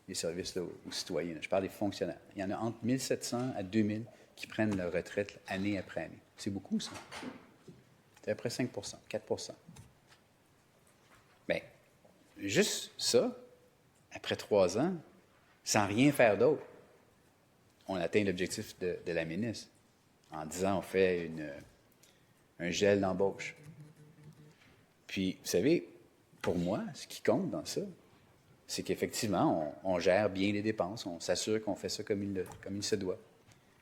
les services là, aux citoyens. Là. Je parle des fonctionnaires. Il y en a entre 1 700 à 2 000 qui prennent leur retraite année après année. C'est beaucoup, ça. C'est à peu près 5 4 Bien, juste ça, après 3 ans, sans rien faire d'autre, on atteint l'objectif de la ministre. En disant, on fait un gel d'embauche. Puis, vous savez, pour moi, ce qui compte dans ça, c'est qu'effectivement, on gère bien les dépenses, on s'assure qu'on fait ça comme il se doit.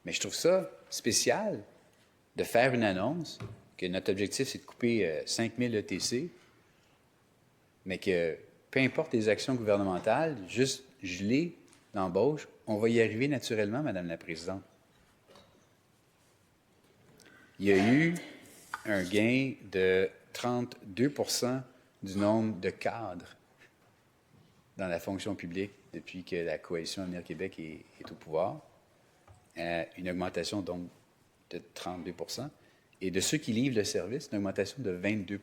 Mais je trouve ça spécial de faire une annonce que notre objectif, c'est de couper 5 000 ETC, mais que peu importe les actions gouvernementales, juste geler l'embauche, on va y arriver naturellement, Madame la Présidente. Il y a eu un gain de 32 du nombre de cadres dans la fonction publique depuis que la coalition Avenir Québec est au pouvoir. Une augmentation donc de 32 et de ceux qui livrent le service, une augmentation de 22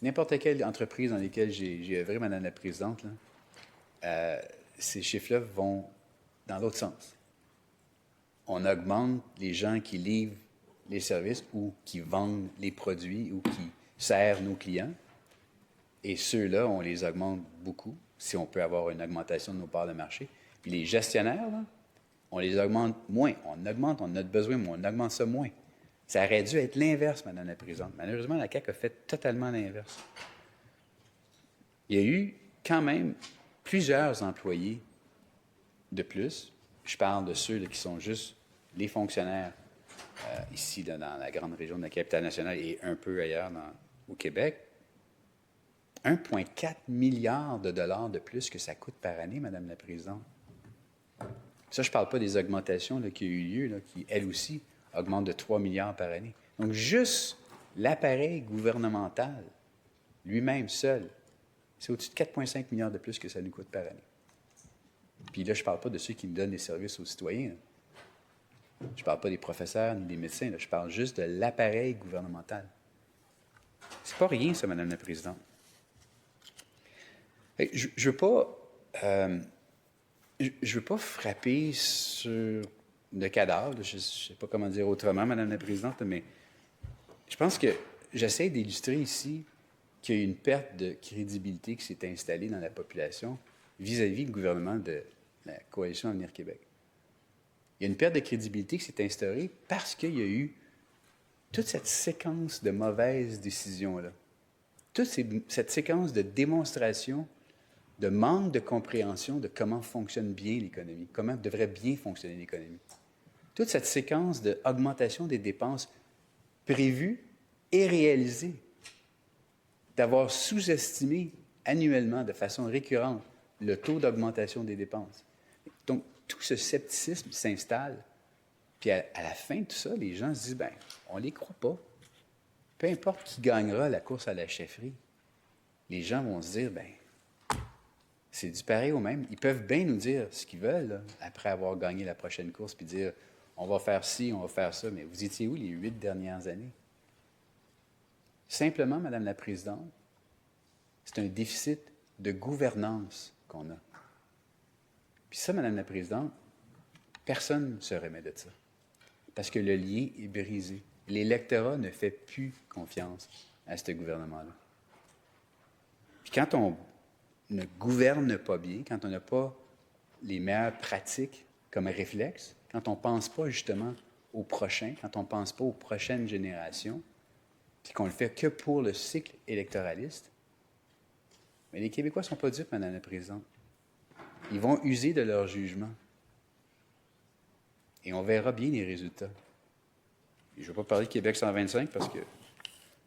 N'importe quelle entreprise dans laquelle j'ai œuvré, Madame la Présidente, là, ces chiffres-là vont dans l'autre sens. On augmente les gens qui livrent les services ou qui vendent les produits ou qui servent nos clients. Et ceux-là, on les augmente beaucoup, si on peut avoir une augmentation de nos parts de marché. Puis les gestionnaires, là, on les augmente moins. On augmente, on a besoin, mais on augmente ça moins. Ça aurait dû être l'inverse, Madame la Présidente. Malheureusement, la CAQ a fait totalement l'inverse. Il y a eu quand même plusieurs employés de plus. Je parle de ceux là, qui sont juste les fonctionnaires ici, là, dans la grande région de la Capitale-Nationale et un peu ailleurs au Québec. 1,4 milliard de dollars de plus que ça coûte par année, Madame la Présidente. Ça, je ne parle pas des augmentations là, qui ont eu lieu, là, qui, elles aussi, augmentent de 3 milliards par année. Donc, juste l'appareil gouvernemental, lui-même seul, c'est au-dessus de 4,5 milliards de plus que ça nous coûte par année. Puis là, je ne parle pas de ceux qui nous donnent des services aux citoyens. Là. Je ne parle pas des professeurs ni des médecins. Là. Je parle juste de l'appareil gouvernemental. C'est pas rien, ça, Madame la Présidente. Je ne veux pas frapper sur le cadavre. Je ne sais pas comment dire autrement, Madame la Présidente, mais je pense que j'essaie d'illustrer ici qu'il y a une perte de crédibilité qui s'est installée dans la population vis-à-vis du gouvernement de la Coalition Avenir Québec. Il y a une perte de crédibilité qui s'est instaurée parce qu'il y a eu toute cette séquence de mauvaises décisions-là. Toute cette séquence de démonstration de manque de compréhension de comment fonctionne bien l'économie, comment devrait bien fonctionner l'économie. toute cette séquence d'augmentation des dépenses prévues et réalisées, d'avoir sous-estimé annuellement, de façon récurrente, le taux d'augmentation des dépenses. Donc, tout ce scepticisme s'installe. Puis à la fin de tout ça, les gens se disent, bien, on ne les croit pas. Peu importe qui gagnera la course à la chefferie, les gens vont se dire, bien, c'est du pareil au même. Ils peuvent bien nous dire ce qu'ils veulent, là, après avoir gagné la prochaine course, puis dire, on va faire ci, on va faire ça, mais vous étiez où les 8 dernières années? Simplement, Madame la Présidente, c'est un déficit de gouvernance qu'on a. Puis ça, Madame la Présidente, personne ne se remet de ça. Parce que le lien est brisé. L'électorat ne fait plus confiance à ce gouvernement-là. Puis quand on ne gouverne pas bien, quand on n'a pas les meilleures pratiques comme réflexe, quand on ne pense pas justement aux prochains, quand on ne pense pas aux prochaines générations, puis qu'on ne le fait que pour le cycle électoraliste, mais les Québécois ne sont pas dupes, Madame la Présidente. Ils vont user de leur jugement. Et on verra bien les résultats. Et je ne vais pas parler de Québec 125 parce que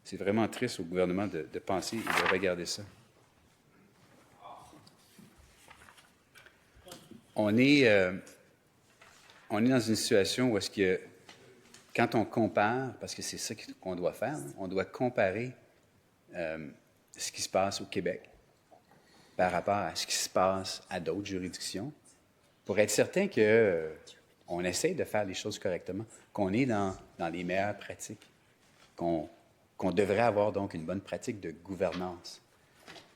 c'est vraiment triste au gouvernement de penser et de regarder ça. On est dans une situation où est-ce que, quand on compare, parce que c'est ça qu'on doit faire, on doit comparer ce qui se passe au Québec par rapport à ce qui se passe à d'autres juridictions, pour être certain qu'on essaye de faire les choses correctement, qu'on est dans les meilleures pratiques, qu'on devrait avoir donc une bonne pratique de gouvernance.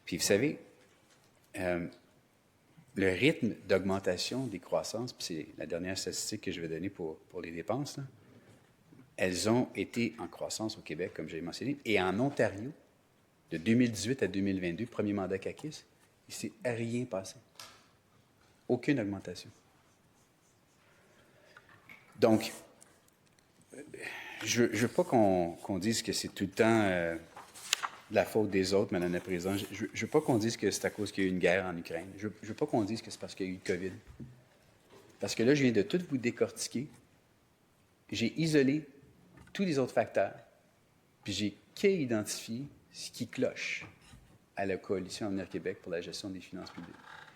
Puis vous savez, le rythme d'augmentation des croissances, puis c'est la dernière statistique que je vais donner pour les dépenses, là, elles ont été en croissance au Québec, comme j'ai mentionné, et en Ontario, de 2018 à 2022, premier mandat CAQIS, il ne s'est rien passé. Aucune augmentation. Donc, je ne veux pas qu'on dise que c'est tout le temps de la faute des autres, Madame la Présidente. Je ne veux pas qu'on dise que c'est à cause qu'il y a eu une guerre en Ukraine. Je ne veux pas qu'on dise que c'est parce qu'il y a eu le COVID. Parce que là, je viens de tout vous décortiquer. J'ai isolé tous les autres facteurs, puis j'ai qu'identifié ce qui cloche à la Coalition Avenir Québec pour la gestion des finances publiques.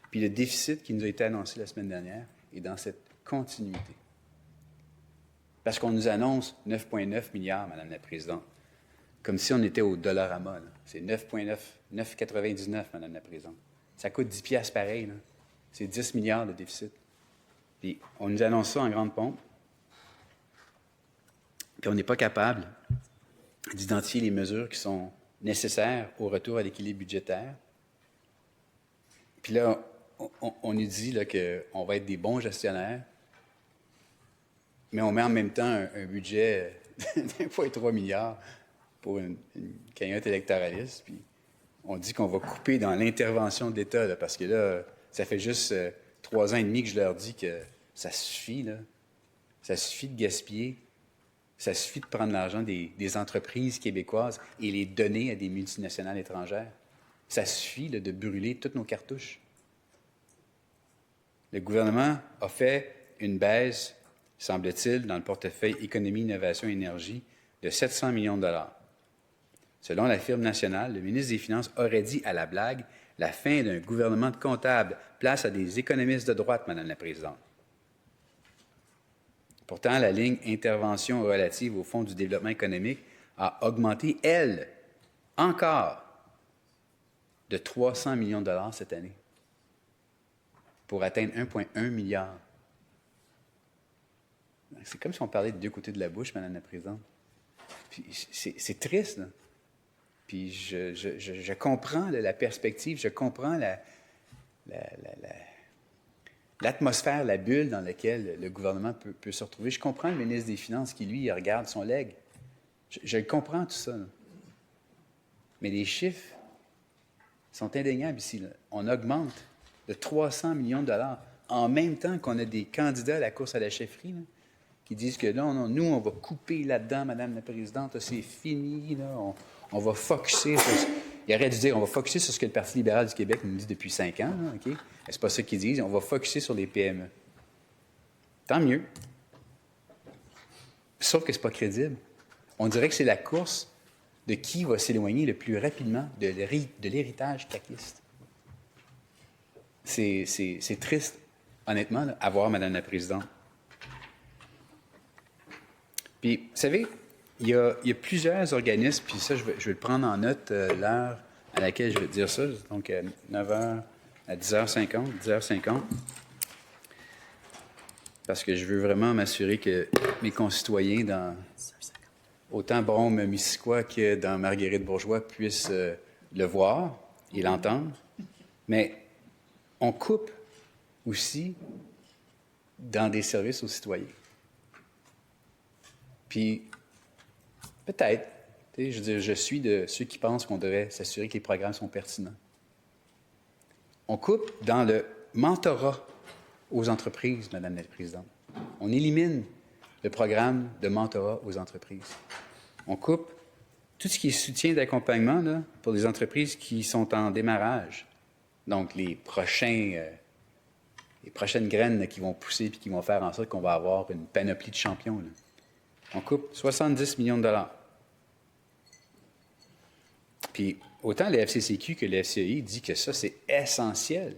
Puis le déficit qui nous a été annoncé la semaine dernière est dans cette continuité. Parce qu'on nous annonce 9,9 milliards, Madame la Présidente, comme si on était au Dollarama. Là. C'est 9,99, Madame la Présidente. Ça coûte 10 piastres pareil. Là. C'est 10 milliards de déficit. Puis on nous annonce ça en grande pompe. Puis on n'est pas capable d'identifier les mesures qui sont nécessaires au retour à l'équilibre budgétaire. Puis là, on nous dit qu'on va être des bons gestionnaires, mais on met en même temps un budget d'1,3 milliard pour une cagnotte électoraliste. Puis on dit qu'on va couper dans l'intervention de l'État, là, parce que là, ça fait juste 3 ans et demi que je leur dis que ça suffit, là. Ça suffit de gaspiller. Ça suffit de prendre l'argent des entreprises québécoises et les donner à des multinationales étrangères. Ça suffit là, de brûler toutes nos cartouches. Le gouvernement a fait une baisse, semble-t-il, dans le portefeuille Économie, Innovation et Énergie de 700 millions de dollars. Selon la firme nationale, le ministre des Finances aurait dit à la blague la fin d'un gouvernement de comptables, place à des économistes de droite, Madame la Présidente. Pourtant, la ligne intervention relative au Fonds du développement économique a augmenté, elle, encore, de 300 millions de dollars cette année, pour atteindre 1,1 milliard. C'est comme si on parlait de deux côtés de la bouche, Madame la Présidente. Puis c'est triste, là. Puis je comprends là, la perspective, je comprends l'atmosphère, la bulle dans laquelle le gouvernement peut se retrouver. Je comprends le ministre des Finances qui, lui, il regarde son legs. Je comprends tout ça. Là. Mais les chiffres sont indéniables ici. Là. On augmente de 300 millions de dollars en même temps qu'on a des candidats à la course à la chefferie là, qui disent que là, nous, on va couper là-dedans, Madame la Présidente, c'est fini, là, on va focusser sur... Il aurait dû dire, on va focusser sur ce que le Parti libéral du Québec nous dit depuis 5 ans, là, OK? C'est pas ça qu'ils disent, on va focusser sur les PME. Tant mieux. Sauf que ce n'est pas crédible. On dirait que c'est la course de qui va s'éloigner le plus rapidement de l'héritage caquiste. C'est triste, honnêtement, là, à voir, Madame la Présidente. Puis, vous savez, il y a plusieurs organismes, puis ça, je vais le prendre en note, l'heure à laquelle je vais dire ça, donc à 9h, à 10h50, parce que je veux vraiment m'assurer que mes concitoyens dans autant Brome-Missisquoi que dans Marguerite-Bourgeois puissent le voir et l'entendre. Mais on coupe aussi dans des services aux citoyens. Puis, peut-être, je veux dire, je suis de ceux qui pensent qu'on devrait s'assurer que les programmes sont pertinents. On coupe dans le mentorat aux entreprises, Madame la Présidente. On élimine le programme de mentorat aux entreprises. On coupe tout ce qui est soutien d'accompagnement là, pour les entreprises qui sont en démarrage. Donc, les prochaines graines là, qui vont pousser et qui vont faire en sorte qu'on va avoir une panoplie de champions. Là. On coupe 70 millions de dollars. Puis, autant le FCCQ que le FCEI dit que ça, c'est essentiel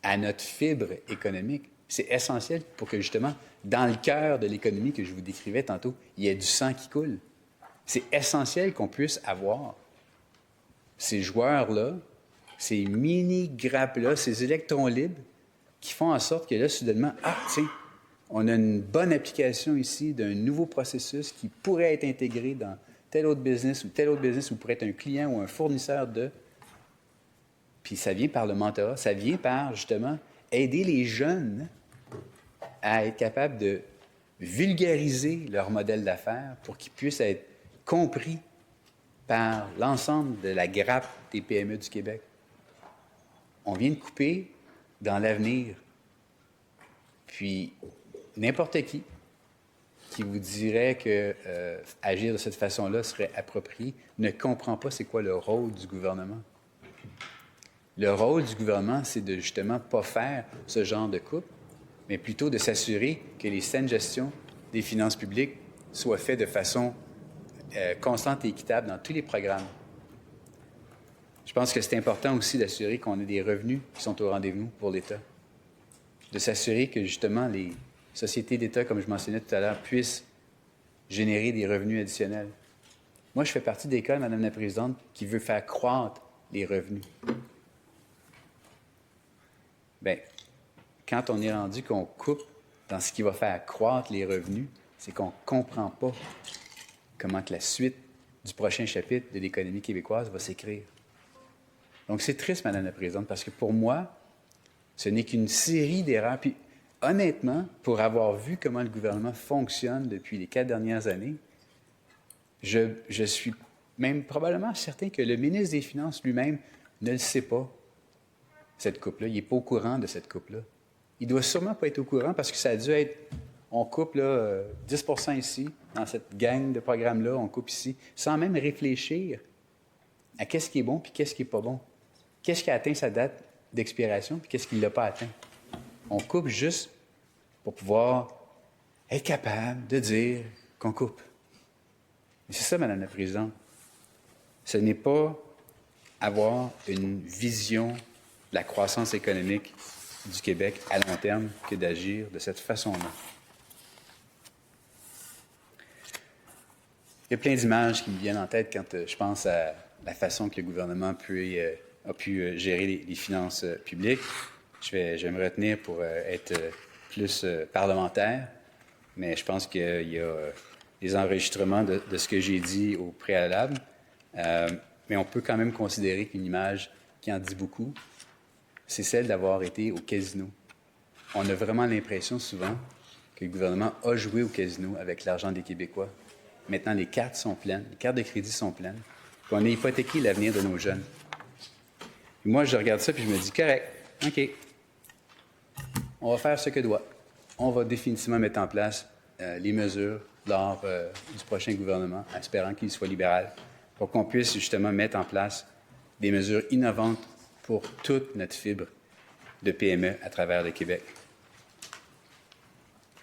à notre fibre économique. C'est essentiel pour que, justement, dans le cœur de l'économie que je vous décrivais tantôt, il y ait du sang qui coule. C'est essentiel qu'on puisse avoir ces joueurs-là, ces mini-grappes-là, ces électrons libres qui font en sorte que là, soudainement, tiens, on a une bonne application ici d'un nouveau processus qui pourrait être intégré dans tel autre business ou pourrait être un client ou un fournisseur de. Puis ça vient par le mentorat, ça vient par, justement, aider les jeunes à être capables de vulgariser leur modèle d'affaires pour qu'ils puissent être compris par l'ensemble de la grappe des PME du Québec. On vient de couper dans l'avenir. Puis, n'importe qui vous dirait que agir de cette façon-là serait approprié ne comprend pas c'est quoi le rôle du gouvernement. Le rôle du gouvernement, c'est de justement pas faire ce genre de coupe, mais plutôt de s'assurer que les saines gestions des finances publiques soient faites de façon constante et équitable dans tous les programmes. Je pense que c'est important aussi d'assurer qu'on ait des revenus qui sont au rendez-vous pour l'État. De s'assurer que, justement, les sociétés d'État, comme je mentionnais tout à l'heure, puissent générer des revenus additionnels. Moi, je fais partie des cas, Madame la Présidente, qui veut faire croître les revenus. Bien, quand on est rendu qu'on coupe dans ce qui va faire croître les revenus, c'est qu'on ne comprend pas comment que la suite du prochain chapitre de l'économie québécoise va s'écrire. Donc, c'est triste, Madame la Présidente, parce que pour moi, ce n'est qu'une série d'erreurs. Puis, honnêtement, pour avoir vu comment le gouvernement fonctionne depuis les 4 dernières années, je suis même probablement certain que le ministre des Finances lui-même ne le sait pas, cette coupe-là. Il n'est pas au courant de cette coupe-là. Il ne doit sûrement pas être au courant parce que ça a dû être, on coupe là, 10 % ici, dans cette gang de programmes-là, on coupe ici, sans même réfléchir à qu'est-ce qui est bon puis qu'est-ce qui n'est pas bon. Qu'est-ce qui a atteint sa date d'expiration puis qu'est-ce qui ne l'a pas atteint. On coupe juste pour pouvoir être capable de dire qu'on coupe. Mais c'est ça, Madame la Présidente. Ce n'est pas avoir une vision de la croissance économique du Québec à long terme que d'agir de cette façon-là. Il y a plein d'images qui me viennent en tête quand je pense à la façon que le gouvernement a pu gérer les finances publiques. Je vais me retenir pour être plus parlementaire, mais je pense qu'il y a des enregistrements de ce que j'ai dit au préalable. Mais on peut quand même considérer qu'une image qui en dit beaucoup, c'est celle d'avoir été au casino. On a vraiment l'impression souvent que le gouvernement a joué au casino avec l'argent des Québécois. Maintenant, les cartes sont pleines, les cartes de crédit sont pleines, puis on a hypothéqué l'avenir de nos jeunes. Et moi, je regarde ça puis je me dis, correct, OK, on va faire ce que doit. On va définitivement mettre en place les mesures lors du prochain gouvernement, en espérant qu'il soit libéral, pour qu'on puisse justement mettre en place des mesures innovantes pour toute notre fibre de PME à travers le Québec.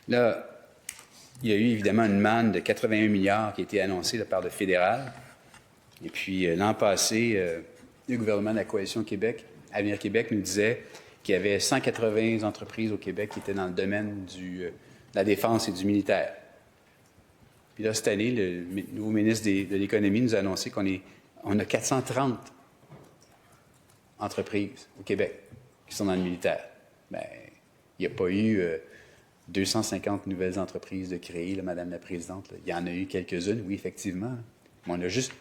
Là, il y a eu évidemment une manne de 81 milliards qui a été annoncée par le fédéral. Et puis, l'an passé, le gouvernement de la Coalition Québec, Avenir Québec, nous disait qu'il y avait 180 entreprises au Québec qui étaient dans le domaine de la défense et du militaire. Puis là, cette année, le nouveau ministre de l'Économie nous a annoncé qu'on a 430 entreprises au Québec qui sont dans le militaire. Bien, il n'y a pas eu 250 nouvelles entreprises de créer, là, Madame la Présidente. Là. Il y en a eu quelques-unes, oui, effectivement. Mais on a juste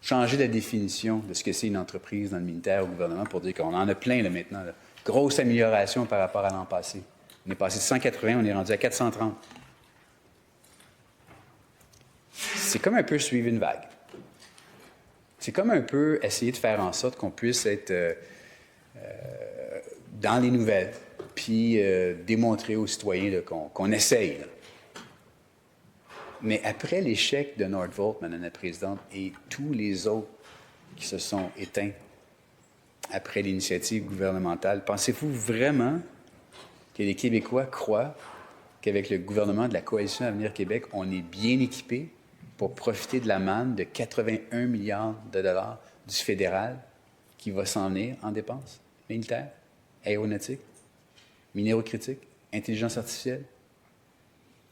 changé la définition de ce que c'est une entreprise dans le militaire au gouvernement pour dire qu'on en a plein là, maintenant. Là. Grosse amélioration par rapport à l'an passé. On est passé de 180, on est rendu à 430. C'est comme un peu suivre une vague. C'est comme un peu essayer de faire en sorte qu'on puisse être dans les nouvelles, puis démontrer aux citoyens là, qu'on essaye. Là. Mais après l'échec de Nordvolt, Madame la Présidente, et tous les autres qui se sont éteints après l'initiative gouvernementale, pensez-vous vraiment que les Québécois croient qu'avec le gouvernement de la Coalition Avenir Québec, on est bien équipé pour profiter de la manne de 81 milliards de dollars du fédéral qui va s'en venir en dépenses militaires, aéronautiques, minéraux critiques, intelligence artificielle?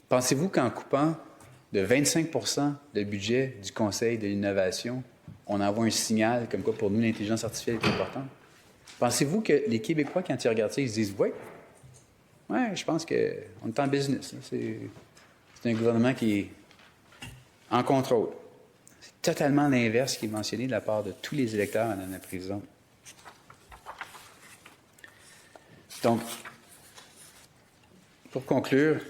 Pensez-vous qu'en coupant de 25 de budget du Conseil de l'innovation, on envoie un signal comme quoi pour nous l'intelligence artificielle est importante? Pensez-vous que les Québécois, quand ils regardent ça, ils se disent « Oui, je pense qu'on est en business. C'est un gouvernement qui est en contrôle. » C'est totalement l'inverse qui est mentionné de la part de tous les électeurs, Madame la Présidente. Donc, pour conclure,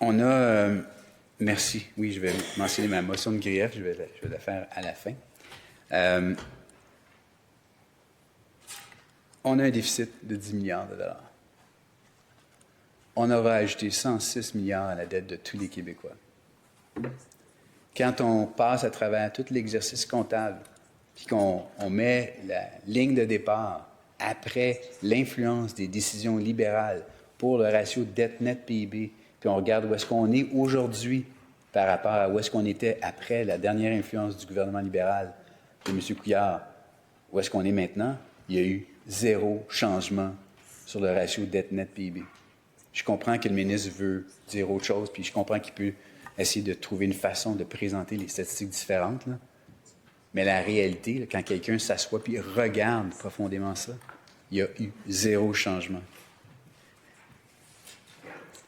on a... merci. Oui, je vais mentionner ma motion de grief. Je vais la faire à la fin. On a un déficit de 10 milliards de dollars. On aura ajouté 106 milliards à la dette de tous les Québécois. Quand on passe à travers tout l'exercice comptable, puis qu'on met la ligne de départ après l'influence des décisions libérales pour le ratio dette net PIB, puis on regarde où est-ce qu'on est aujourd'hui par rapport à où est-ce qu'on était après la dernière influence du gouvernement libéral de M. Couillard, où est-ce qu'on est maintenant, il y a eu 0 changement sur le ratio dette net PIB. Je comprends que le ministre veut dire autre chose, puis je comprends qu'il peut essayer de trouver une façon de présenter les statistiques différentes, là. Mais la réalité, là, quand quelqu'un s'assoit puis regarde profondément ça, il y a eu 0 changement.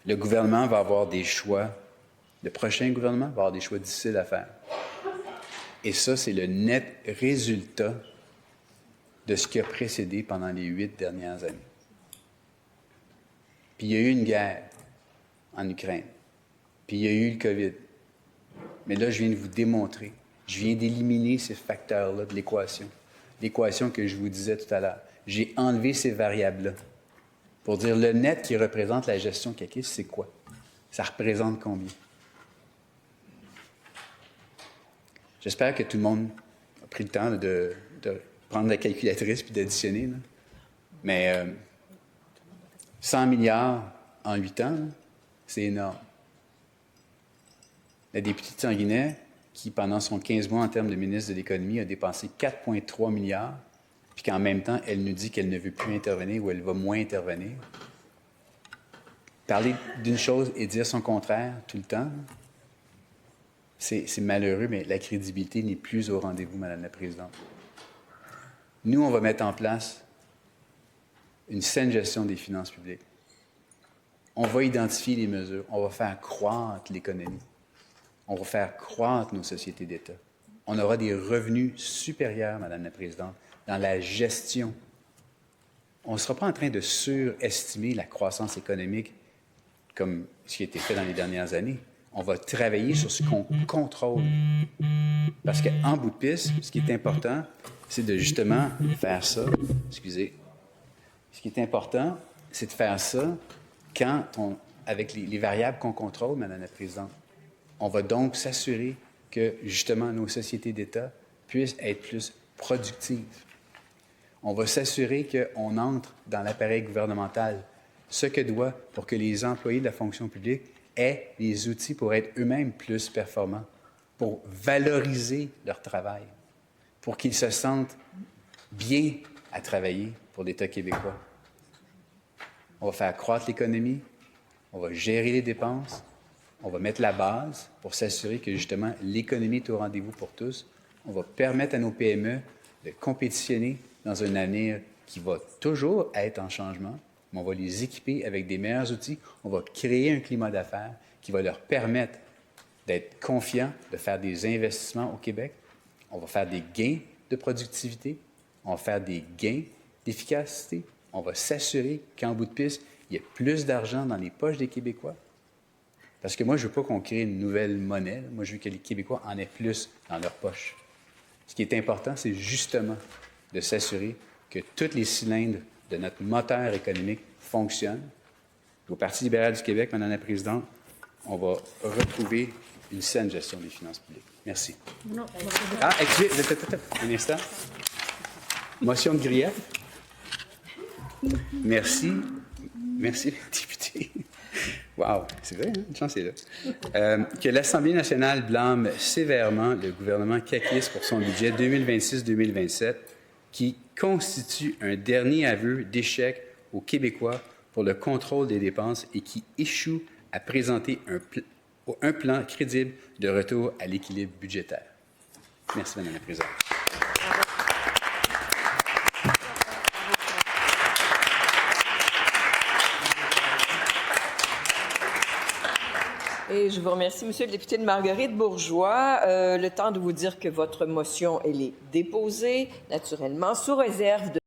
Le gouvernement va avoir des choix, le prochain gouvernement va avoir des choix difficiles à faire. Et ça, c'est le net résultat de ce qui a précédé pendant les 8 dernières années. Puis il y a eu une guerre en Ukraine. Puis il y a eu le COVID. Mais là, je viens de vous démontrer, je viens d'éliminer ces facteurs-là de l'équation que je vous disais tout à l'heure. J'ai enlevé ces variables-là pour dire le net qui représente la gestion caquiste, c'est quoi? Ça représente combien? J'espère que tout le monde a pris le temps de prendre la calculatrice puis d'additionner. Là. Mais 100 milliards en 8 ans, là, c'est énorme. La députée de Sanguinet, qui, pendant son 15 mois en termes de ministre de l'Économie, a dépensé 4,3 milliards, puis qu'en même temps, elle nous dit qu'elle ne veut plus intervenir ou elle va moins intervenir. Parler d'une chose et dire son contraire tout le temps, c'est malheureux, mais la crédibilité n'est plus au rendez-vous, Madame la Présidente. Nous, on va mettre en place une saine gestion des finances publiques. On va identifier les mesures. On va faire croître l'économie. On va faire croître nos sociétés d'État. On aura des revenus supérieurs, Madame la Présidente, dans la gestion. On ne sera pas en train de surestimer la croissance économique comme ce qui a été fait dans les dernières années. On va travailler sur ce qu'on contrôle. Parce qu'en bout de piste, ce qui est important, c'est de justement faire ça. Excusez. Ce qui est important, c'est de faire ça avec les variables qu'on contrôle, Madame la Présidente. On va donc s'assurer que, justement, nos sociétés d'État puissent être plus productives. On va s'assurer qu'on entre dans l'appareil gouvernemental ce que doit pour que les employés de la fonction publique aient les outils pour être eux-mêmes plus performants, pour valoriser leur travail, pour qu'ils se sentent bien à travailler pour l'État québécois. On va faire croître l'économie, on va gérer les dépenses, on va mettre la base pour s'assurer que, justement, l'économie est au rendez-vous pour tous. On va permettre à nos PME de compétitionner dans un avenir qui va toujours être en changement, mais on va les équiper avec des meilleurs outils. On va créer un climat d'affaires qui va leur permettre d'être confiants, de faire des investissements au Québec. On va faire des gains de productivité. On va faire des gains d'efficacité. On va s'assurer qu'en bout de piste, il y ait plus d'argent dans les poches des Québécois. Parce que moi, je ne veux pas qu'on crée une nouvelle monnaie. Moi, je veux que les Québécois en aient plus dans leurs poches. Ce qui est important, c'est justement de s'assurer que tous les cylindres de notre moteur économique fonctionnent. Au Parti libéral du Québec, Madame la Présidente, on va retrouver une saine gestion des finances publiques. Merci. Non. Ah, excusez, un instant. Motion de grief. Merci. Merci, député. Wow, c'est vrai, hein? Une chance est là. Que l'Assemblée nationale blâme sévèrement le gouvernement caquiste pour son budget 2026-2027, qui constitue un dernier aveu d'échec aux Québécois pour le contrôle des dépenses et qui échoue à présenter un plan crédible de retour à l'équilibre budgétaire. Merci, Madame la Présidente. Et je vous remercie, Monsieur le député de Marguerite-Bourgeois. Le temps de vous dire que votre motion, elle est déposée, naturellement, sous réserve de